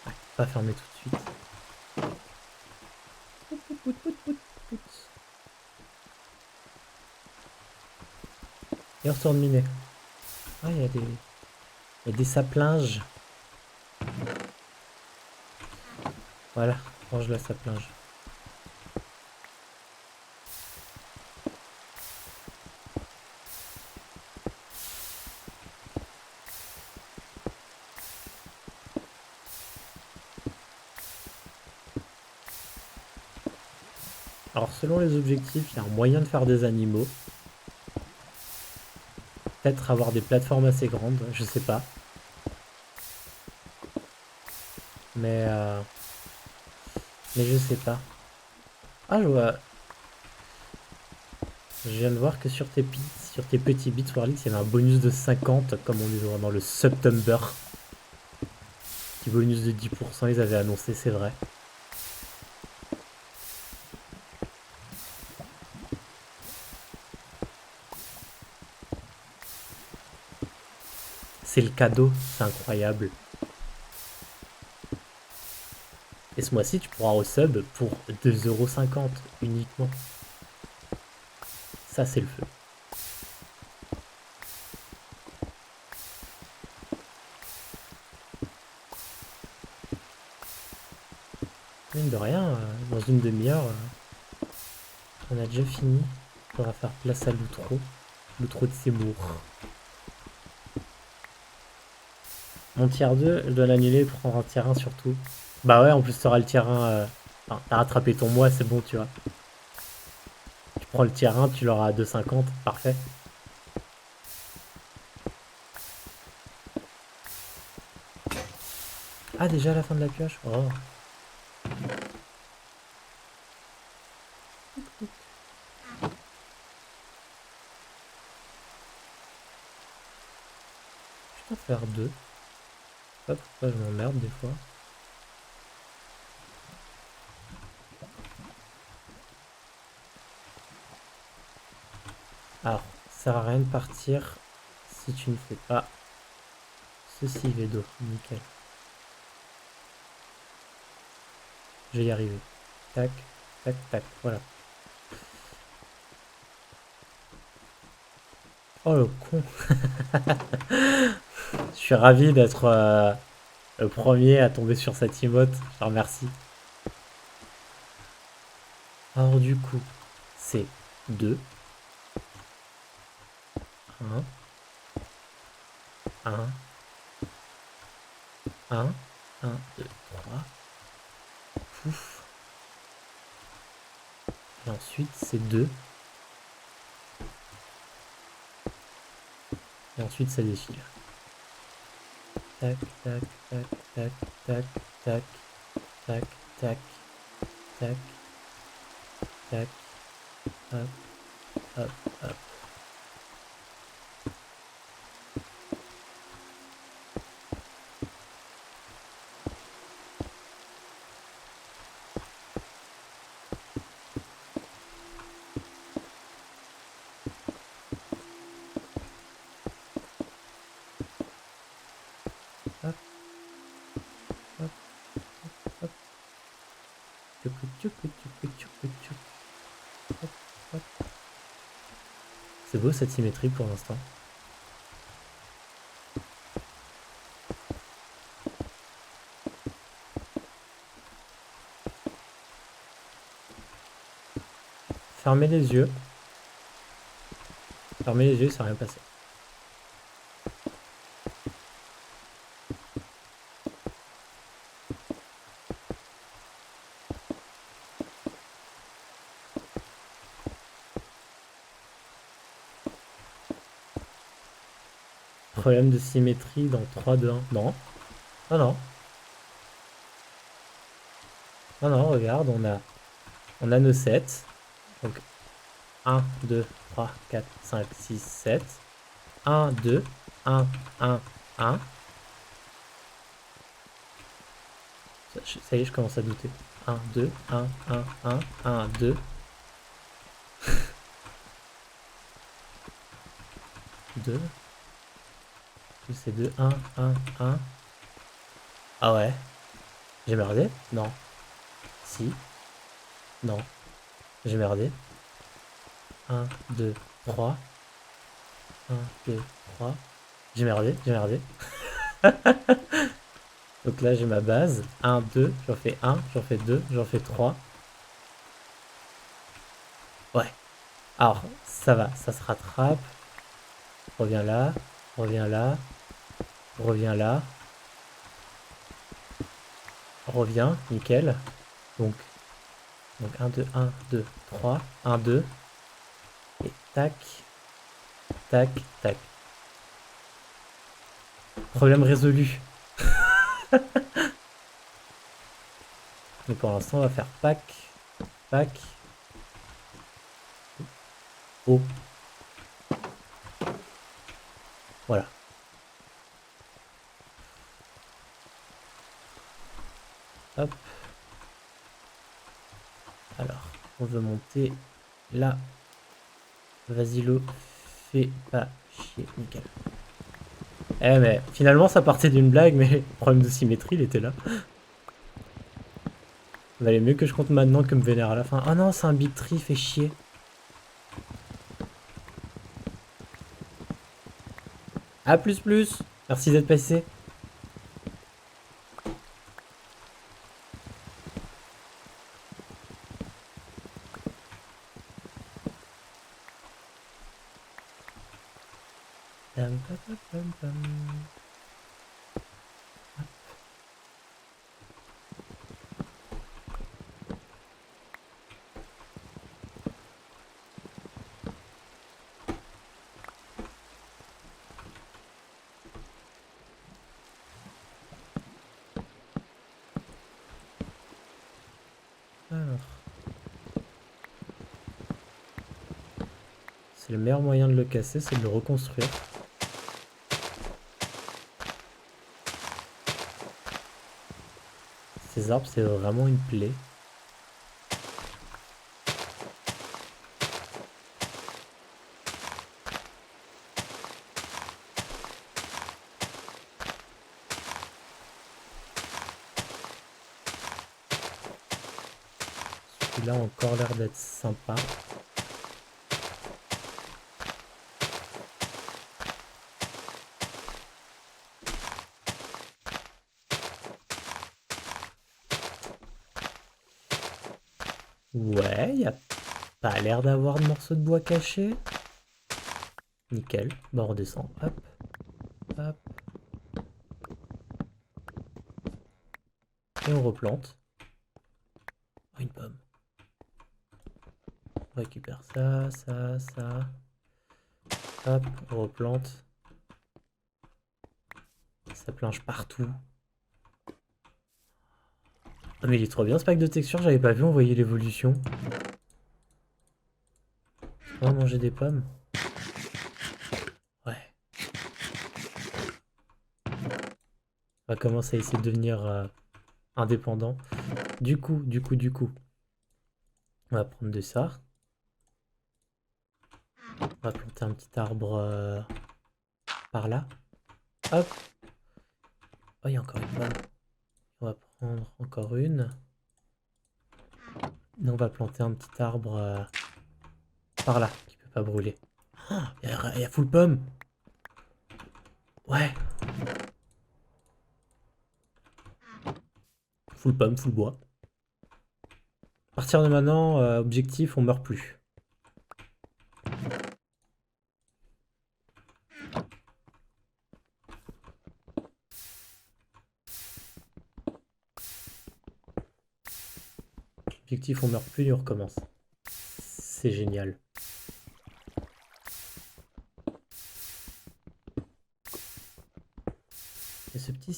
Ouais, pas fermer tout de suite. Et on retourne miner. Ah, il y a des saplinges. Voilà, range la saplinge. Alors selon les objectifs, il y a un moyen de faire des animaux. Peut-être avoir des plateformes assez grandes, je sais pas. Mais je sais pas. Ah je viens de voir que sur tes bits, sur tes petits bits Warlix, il y avait un bonus de 50 comme on est dans le September. Petit bonus de 10%, ils avaient annoncé, c'est vrai. C'est le cadeau, c'est incroyable. Et ce mois-ci, tu pourras au sub pour 2,50€ uniquement. Ça, c'est le feu. Mine de rien, dans une demi-heure, on a déjà fini. On va faire place à l'outro. L'outro de Seymour. Mon tier 2, je dois l'annuler pour prendre un tier 1 surtout. Bah ouais, en plus, t'auras le tier 1. Enfin, t'as rattrapé ton mois, c'est bon, tu vois. Tu prends le tier 1, tu l'auras à 2,50. Parfait. Ah, déjà à la fin de la pioche. Oh. Je peux faire 2. Je sais pas pourquoi je m'emmerde des fois. Alors, ça sert à rien de partir si tu ne fais pas ceci, Vedo. Nickel. Je vais y arriver. Tac, tac, tac. Voilà. Oh le con. Je suis ravi d'être le premier à tomber sur cette emote. Je te remercie. Alors du coup, c'est 2, 1, 1, 1, 1, 2, 3. Pouf. Et ensuite, c'est 2. Et ensuite, ça défile. Tac, tac, tac, tac, tac, tac, tac, tac, tac, tac, hop, hop, hop. Hop, hop, hop. Tchouk, tchouk, tchouk, tchouk, tchouk. Hop, hop. C'est beau cette symétrie pour l'instant. Fermez les yeux. Fermez les yeux, ça va rien passer. Problème de symétrie dans 3, 2, 1. Non. Non, non. Non, non, regarde, on a nos 7. Donc 1, 2, 3, 4, 5, 6, 7. 1, 2, 1, 1, 1. Ça y est, je commence à douter. 1, 2, 1, 1, 1, 1, 2. 2. C'est 2, 1, 1, 1. Ah ouais. J'ai merdé? Non. Si. Non. J'ai merdé. 1, 2, 3. 1, 2, 3. J'ai merdé, j'ai merdé. Donc là, j'ai ma base. 1, 2, j'en fais 1, j'en fais 2, j'en fais 3. Ouais. Alors, ça va, ça se rattrape. Reviens là, reviens là, reviens là. Reviens, nickel. Donc, Donc 1, 2, 1, 2, 3. 1, 2. Et tac, tac, tac. Problème résolu. Mais pour l'instant, on va faire pack, pack. Oh. Voilà. Hop. Alors, on veut monter là. Vas-y, l'eau. Fais pas chier. Nickel. Eh, mais finalement, ça partait d'une blague, mais le problème de symétrie, il était là. Valait mieux que je compte maintenant que me vénère à la fin. Ah non, c'est un big tree, fait chier. A plus plus. Merci d'être passé. Pam, pam, pam, pam, pam. Alors. C'est le meilleur moyen de le casser, c'est de le reconstruire. Ces arbres, c'est vraiment une plaie. Celui-là a encore l'air d'être sympa. Ouais, il n'y a pas l'air d'avoir de morceaux de bois cachés. Nickel. Bah on redescend. Hop. Hop. Et on replante. Oh, une pomme. On récupère ça, ça, ça. Hop, on replante. Ça planche partout. Ah mais il est trop bien ce pack de textures, j'avais pas vu, on voyait l'évolution. On va manger des pommes. Ouais. On va commencer à essayer de devenir indépendant. Du coup. On va prendre de ça. On va planter un petit arbre par là. Hop. Oh, il y a encore une pomme. On va prendre encore une. Et on va planter un petit arbre par là, qui peut pas brûler. Oh, il y a full pomme. Ouais. Full pomme, full bois. À partir de maintenant, objectif, on meurt plus. Objectif, on meurt plus et on recommence. C'est génial. Et ce petit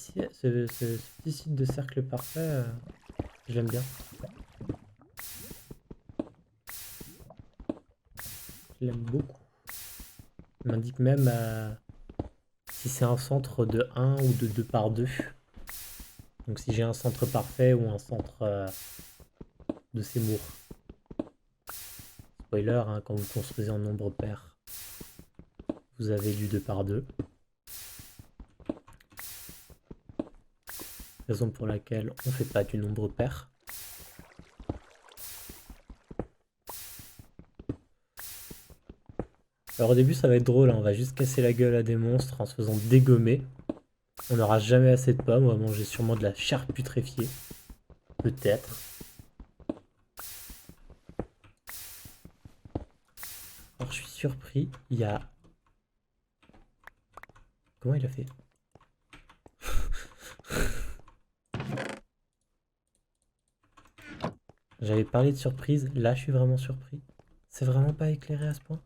site de cercle parfait, j'aime bien. Je l'aime beaucoup. Il m'indique même si c'est un centre de 1 ou de 2 par 2. Donc si j'ai un centre parfait ou un centre de Seymour. Spoiler, hein, quand vous construisez en nombre pair, vous avez du 2 par 2. Raison pour laquelle on ne fait pas du nombre pair. Alors au début ça va être drôle, hein, on va juste casser la gueule à des monstres en se faisant dégommer. On n'aura jamais assez de pommes, on va manger sûrement de la chair putréfiée. Peut-être. Alors je suis surpris, il y a... Comment il a fait? J'avais parlé de surprise, là je suis vraiment surpris. C'est vraiment pas éclairé à ce point.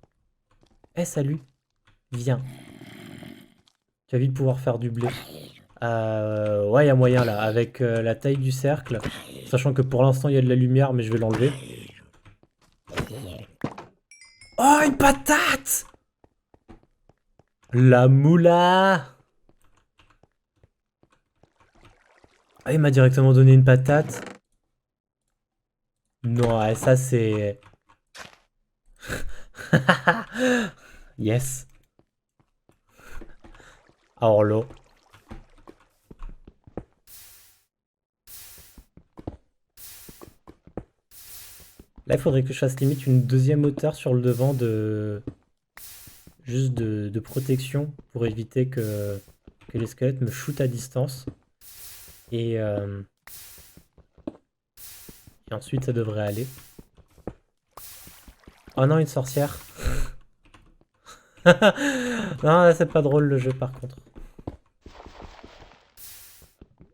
Eh salut, viens. Tu vas vite pouvoir faire du blé. Ouais, il y a moyen là, avec la taille du cercle. Sachant que pour l'instant il y a de la lumière, mais je vais l'enlever. Oh, une patate! La moula! Ah, il m'a directement donné une patate. Non, ouais, ça c'est... Yes. Alors là. Là, il faudrait que je fasse limite une deuxième hauteur sur le devant de... Juste de protection pour éviter que les squelettes me shootent à distance. Et, et ensuite, ça devrait aller. Oh non, une sorcière. Non, c'est pas drôle le jeu par contre.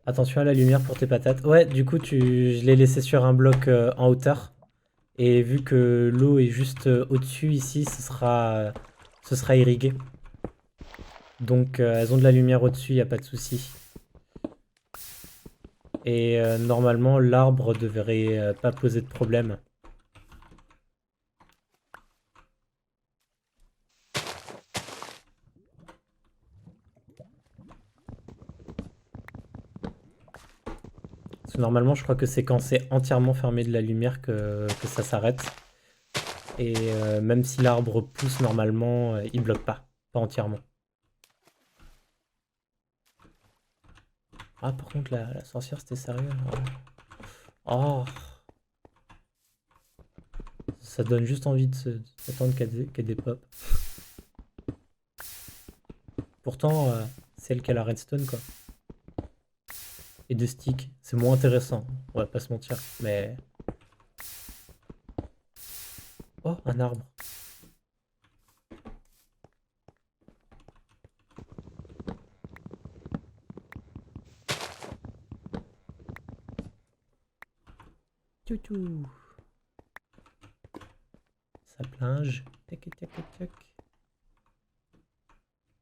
Attention à la lumière pour tes patates. Ouais, du coup, je l'ai laissé sur un bloc en hauteur. Et vu que l'eau est juste au-dessus ici, ce sera irrigué. Donc elles ont de la lumière au-dessus, il n'y a pas de souci. Et normalement, l'arbre devrait pas poser de problème. Parce que normalement, je crois que c'est quand c'est entièrement fermé de la lumière que ça s'arrête. Et même si l'arbre pousse normalement, il bloque pas entièrement. Ah, par contre, la sorcière, c'était sérieux. Oh, ça donne juste envie d'attendre qu'elle des pop. Pourtant, c'est elle qui a la redstone, quoi. Et de stick, c'est moins intéressant. On va pas se mentir, mais... Oh, un arbre. Toutou. Ça plonge. Tac, tac, tac, tac.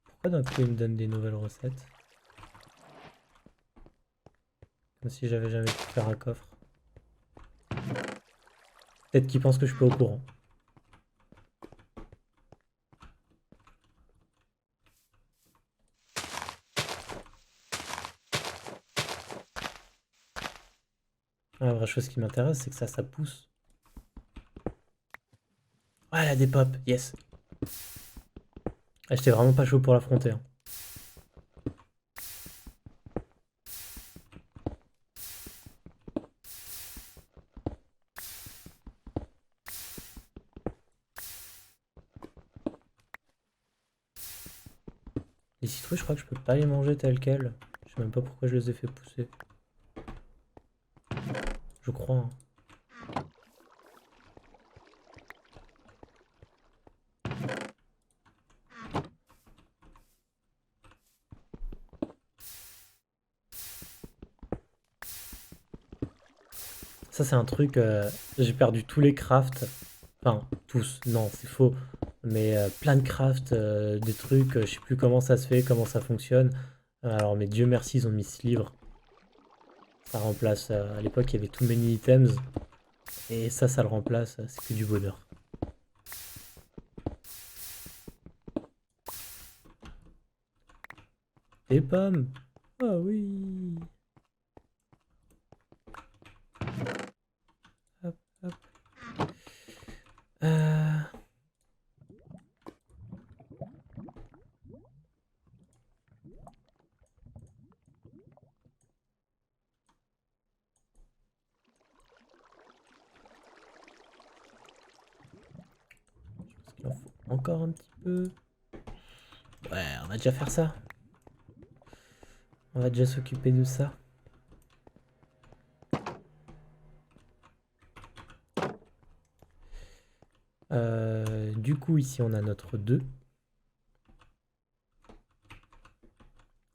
Pourquoi d'un coup il me donne des nouvelles recettes? Comme si j'avais jamais pu faire un coffre. Peut-être qu'il pense que je suis pas au courant. La vraie chose qui m'intéresse, c'est que ça pousse. Ah, elle a des pops, yes. Ah, j'étais vraiment pas chaud pour l'affronter, hein. Les citrouilles, je crois que je peux pas les manger telles quelles. Je sais même pas pourquoi je les ai fait pousser. Je crois, hein. Ça, c'est un truc. J'ai perdu tous les crafts. Enfin, tous. Non, c'est faux. Mais plein de crafts, des trucs. Je sais plus comment ça se fait, comment ça fonctionne. Alors, mais Dieu merci, ils ont mis ce livre. Ça remplace. À l'époque, il y avait tout many items. Et ça le remplace. C'est que du bonheur. Des pommes. Ah oui. Hop, hop. Euh, Il en faut encore un petit peu. Ouais, on va déjà faire ça. On va déjà s'occuper de ça. Du coup, ici, on a notre 2.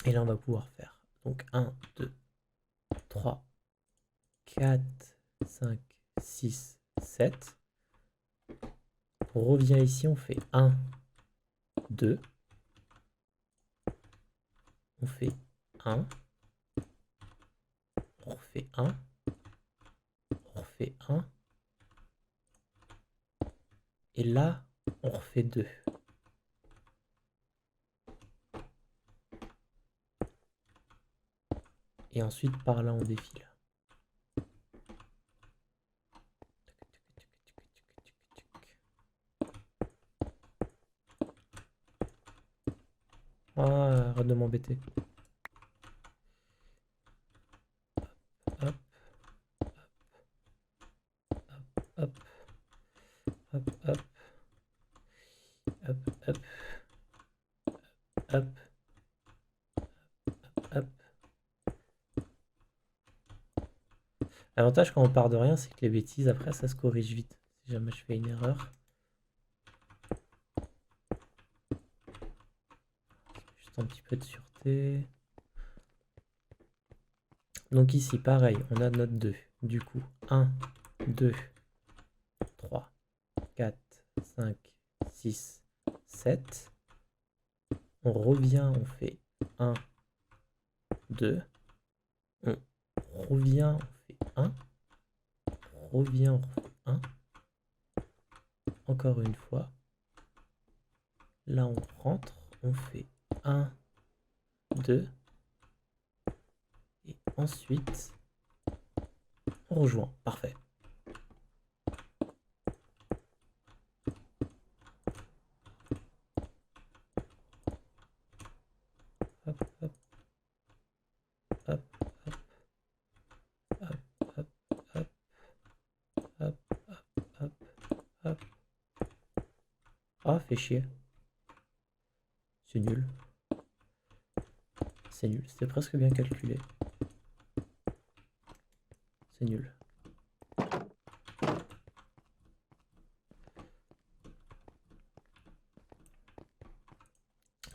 Et là, on va pouvoir faire. Donc 1, 2, 3, 4, 5, 6, 7. On revient ici, on fait 1, 2. On fait 1. On refait 1. On refait 1. Et là, on refait 2. Et ensuite, par là, on défile. Ah, arrête de m'embêter. Hop, hop, hop, hop, hop, hop, hop, hop. L'avantage quand on part de rien, c'est que les bêtises, après, ça se corrige vite. Si jamais je fais une erreur. Juste un petit peu de sûreté. Donc ici, pareil, on a notre 2. Du coup, 1, 2, 3, 4, 5, 6, 7. On revient, on fait 1, 2. On revient, on fait 1. On revient, on refait 1. Encore une fois. Là, on rentre, on fait 1, 2. Et ensuite, on rejoint. Parfait. Hop, hop, hop, hop, hop, hop, hop, hop, hop, hop. Ah, fait chier. C'est nul. C'est nul. C'était presque bien calculé. C'est nul.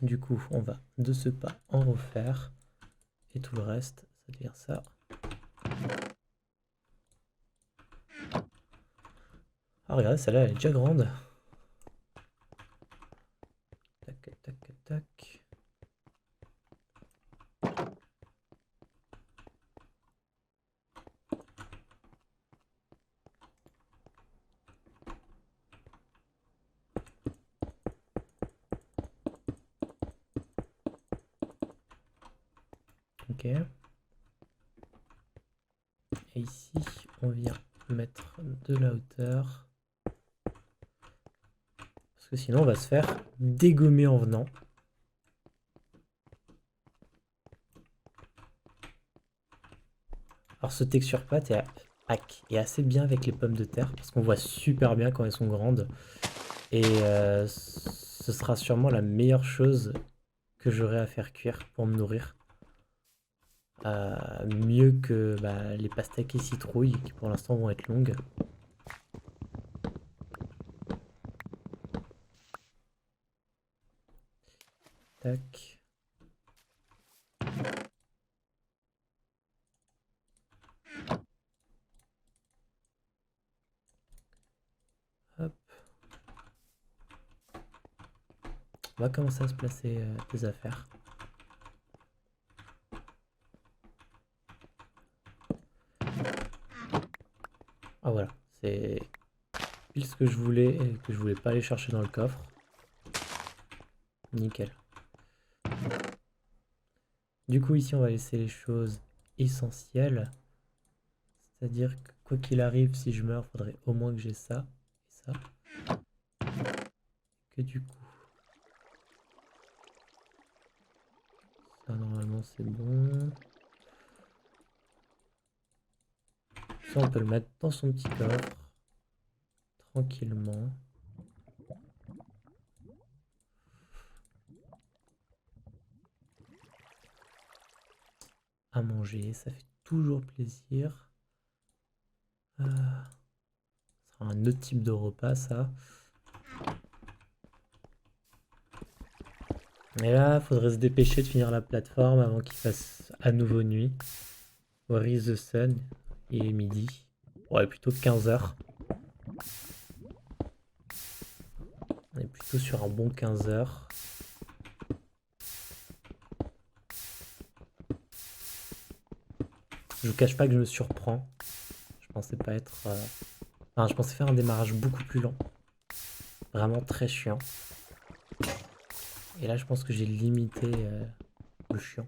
Du coup, on va de ce pas en refaire. Et tout le reste, ça devient ça. Ah, regardez, celle-là, elle est déjà grande. Tac, tac, tac. Ok. Et ici, on vient mettre de la hauteur. Parce que sinon, on va se faire dégommer en venant. Alors, ce texture patte est assez bien avec les pommes de terre. Parce qu'on voit super bien quand elles sont grandes. Et ce sera sûrement la meilleure chose que j'aurai à faire cuire pour me nourrir. Mieux que les pastèques et citrouilles qui pour l'instant vont être longues. Tac. Hop. On va commencer à se placer des affaires. Ah voilà, c'est pile ce que je voulais et que je voulais pas aller chercher dans le coffre. Nickel. Du coup ici on va laisser les choses essentielles. C'est-à-dire que quoi qu'il arrive, si je meurs, faudrait au moins que j'ai ça et ça. Que du coup, ça normalement c'est bon. Ça on peut le mettre dans son petit coffre. Tranquillement. À manger, ça fait toujours plaisir. Ça sera un autre type de repas ça. Et là, faudrait se dépêcher de finir la plateforme avant qu'il fasse à nouveau nuit. Where is the sun? Il est midi. Ouais, plutôt 15 heures. On est plutôt sur un bon 15 heures. Je vous cache pas que je me surprends. Je pensais pas être... Enfin, je pensais faire un démarrage beaucoup plus lent. Vraiment très chiant. Et là, je pense que j'ai limité le chiant.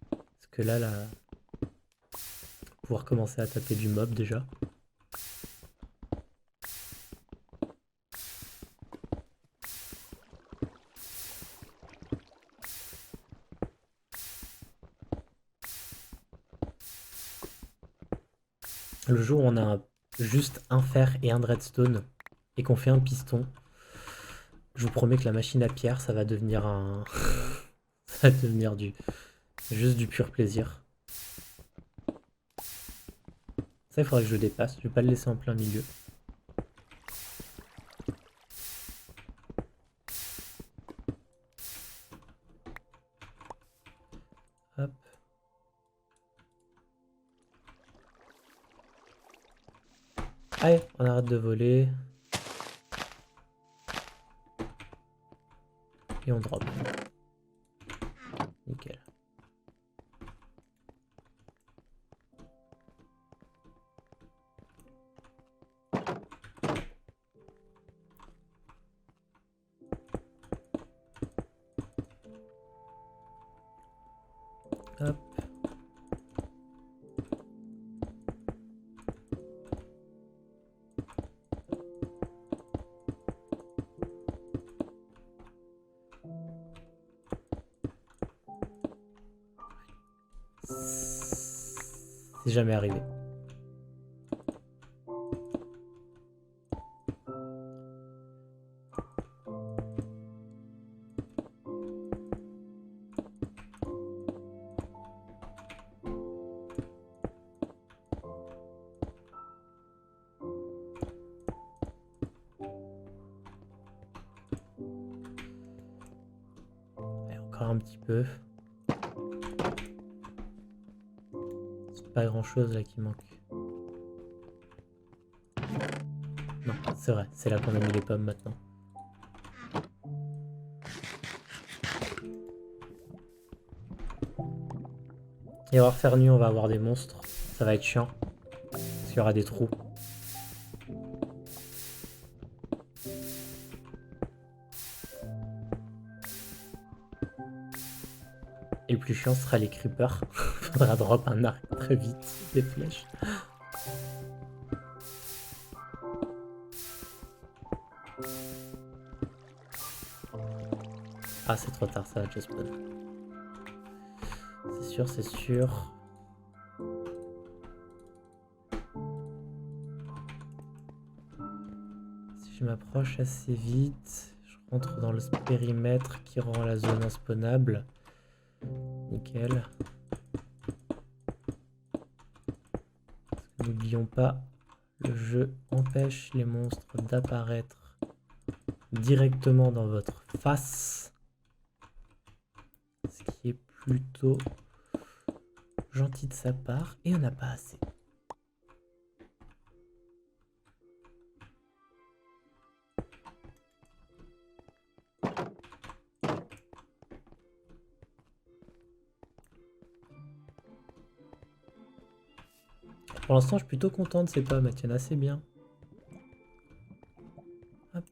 Parce que là, pouvoir commencer à taper du mob déjà. Le jour où on a juste un fer et un redstone et qu'on fait un piston, je vous promets que la machine à pierre, ça va devenir un... ça va devenir juste du pur plaisir. Ça, il faudrait que je le dépasse. Je vais pas le laisser en plein milieu. Hop. Allez, on arrête de voler. Et on drop. Nickel. Hop. C'est jamais arrivé. Allez, encore un petit peu. C'est pas grand chose là qui manque. Non, c'est vrai, c'est là qu'on a mis les pommes maintenant. Et on va refaire nuit, on va avoir des monstres. Ça va être chiant. Parce qu'il y aura des trous. Et le plus chiant sera les creepers. Faudra drop un arc très vite, des flèches. Ah, c'est trop tard, ça va just spawn. C'est sûr, c'est sûr. Si je m'approche assez vite, je rentre dans le périmètre qui rend la zone inspawnable. Nickel. N'oublions pas, le jeu empêche les monstres d'apparaître directement dans votre face. Ce qui est plutôt gentil de sa part. Et on n'a pas assez. Pour l'instant, je suis plutôt content de ces pommes, elles tiennent assez bien. Hop.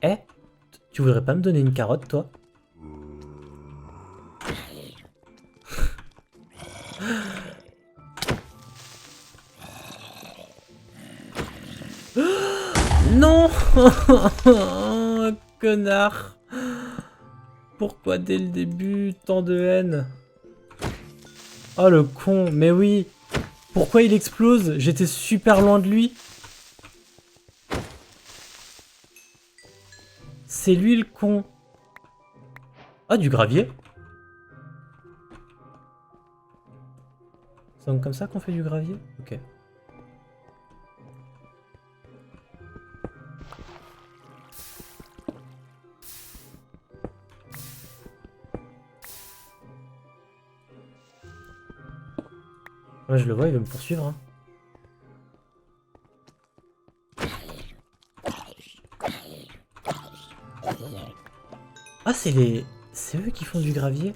Eh, tu voudrais pas me donner une carotte, toi? Non. Connard. Pourquoi dès le début, tant de haine? Oh le con, mais oui. Pourquoi il explose? J'étais super loin de lui. C'est lui le con. Ah, du gravier. C'est donc comme ça qu'on fait du gravier? Ok. Moi je le vois, il veut me poursuivre. Hein. Ah, c'est les... C'est eux qui font du gravier?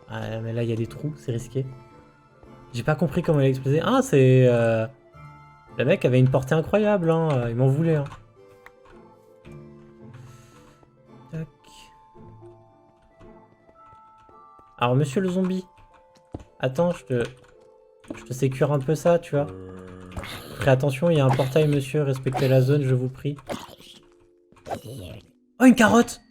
Ah, mais là, il y a des trous, c'est risqué. J'ai pas compris comment il a explosé. Ah, c'est... Le mec avait une portée incroyable, hein. Il m'en voulait, hein. Tac. Alors, monsieur le zombie. Attends, je te sécure un peu ça, tu vois. Fais attention, il y a un portail, monsieur. Respectez la zone, je vous prie. Oh, une carotte!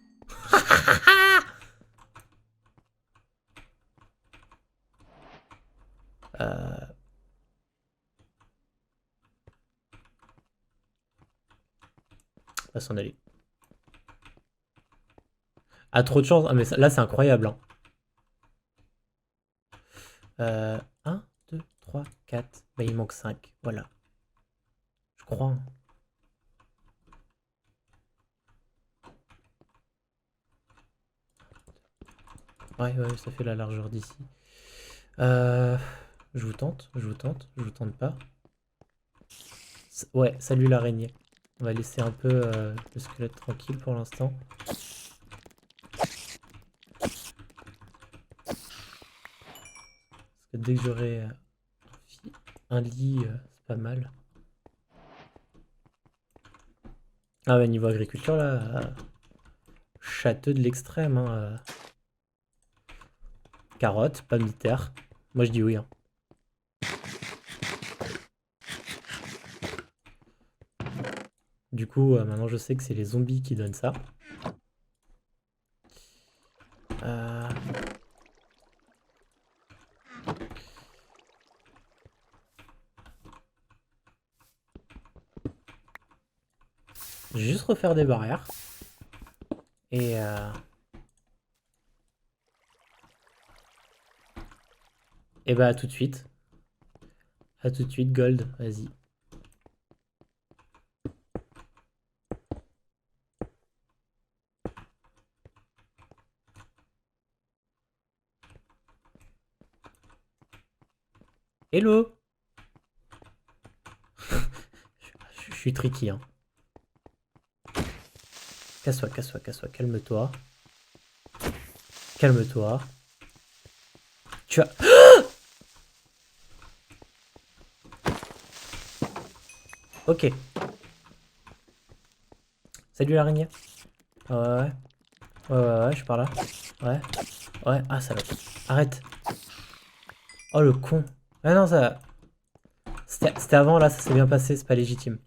On va s'en aller. Ah, trop de chance. Ah, mais là, c'est incroyable. Hein. 1, 2, 3, 4. Bah, il manque 5. Voilà. Je crois. Hein. Ouais, ça fait la largeur d'ici. Je vous tente, je vous tente, je vous tente pas. Ouais, salut l'araignée. On va laisser un peu le squelette tranquille pour l'instant. Parce que dès que j'aurai un lit, c'est pas mal. Ah ouais, niveau agriculture là, château de l'extrême. Hein, Carottes, pommes de terre. Moi je dis oui. Hein. Du coup, maintenant je sais que c'est les zombies qui donnent ça. Je vais juste refaire des barrières. Et bah à tout de suite. À tout de suite, Gold, vas-y. Hello. Je suis tricky, hein. Casse-toi, casse-toi, casse-toi, calme-toi. Calme-toi. Tu as... Ok. Salut l'araignée. Ouais. Ouais, je suis par là. Ouais. Ouais, ah ça va. Arrête. Oh le con. Ah non, ça... C'était avant, là, ça s'est bien passé, c'est pas légitime.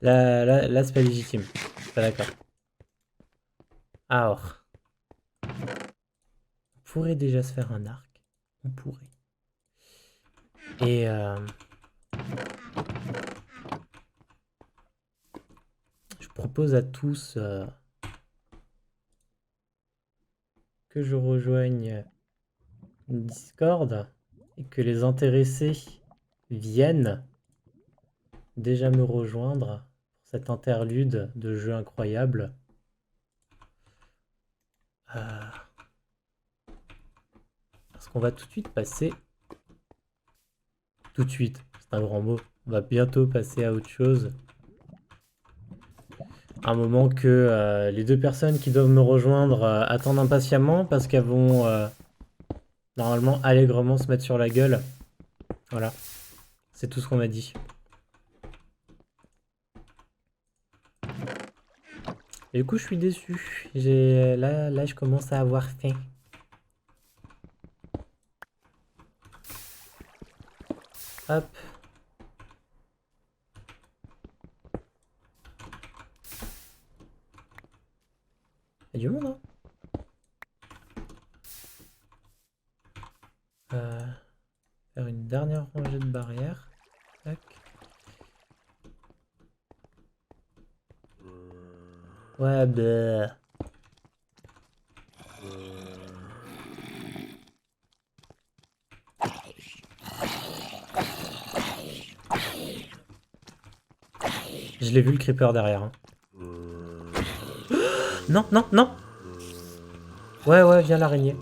Là c'est pas légitime. Je suis pas d'accord. Alors. On pourrait déjà se faire un arc. On pourrait. Et je propose à tous que je rejoigne une Discord et que les intéressés viennent déjà me rejoindre pour cette interlude de jeu incroyable. Parce qu'on va tout de suite passer... Tout de suite, c'est un grand mot. On va bientôt passer à autre chose. Un moment que les deux personnes qui doivent me rejoindre attendent impatiemment parce qu'elles vont normalement allègrement se mettre sur la gueule. Voilà, c'est tout ce qu'on m'a dit. Et du coup, je suis déçu. Là, je commence à avoir faim. Hop. Il y a du monde, hein. Faire une dernière rangée de barrières. Tac. Ouais, bah... Je l'ai vu le creeper derrière. Hein. Non, non, non. Ouais, viens l'araignée.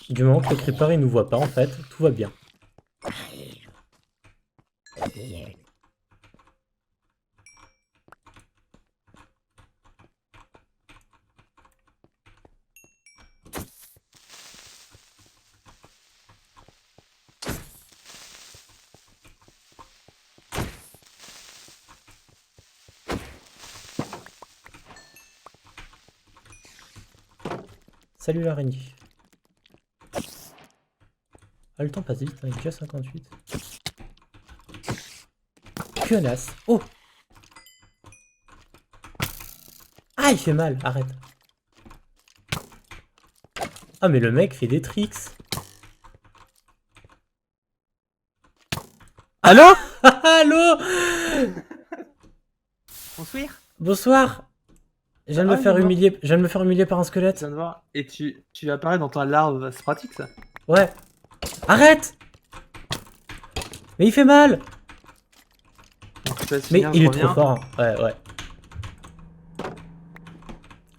Du moment que le creeper il nous voit pas en fait, tout va bien. Salut l'araignée. Ah, le temps passe vite, hein, il est déjà 58. Connasse. Oh! Ah, il fait mal, arrête. Ah, mais le mec fait des tricks. Allô? Allô? Bonsoir. Bonsoir. Je viens de me faire humilier. Je viens de me faire humilier par un Je squelette. viens de voir. Et tu apparais dans ta larve, c'est pratique ça. Ouais. Arrête! Mais il fait mal! Donc, je te laisse Mais finir, il je est reviens. trop fort. Ouais.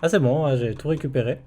Ah, c'est bon, j'ai tout récupéré.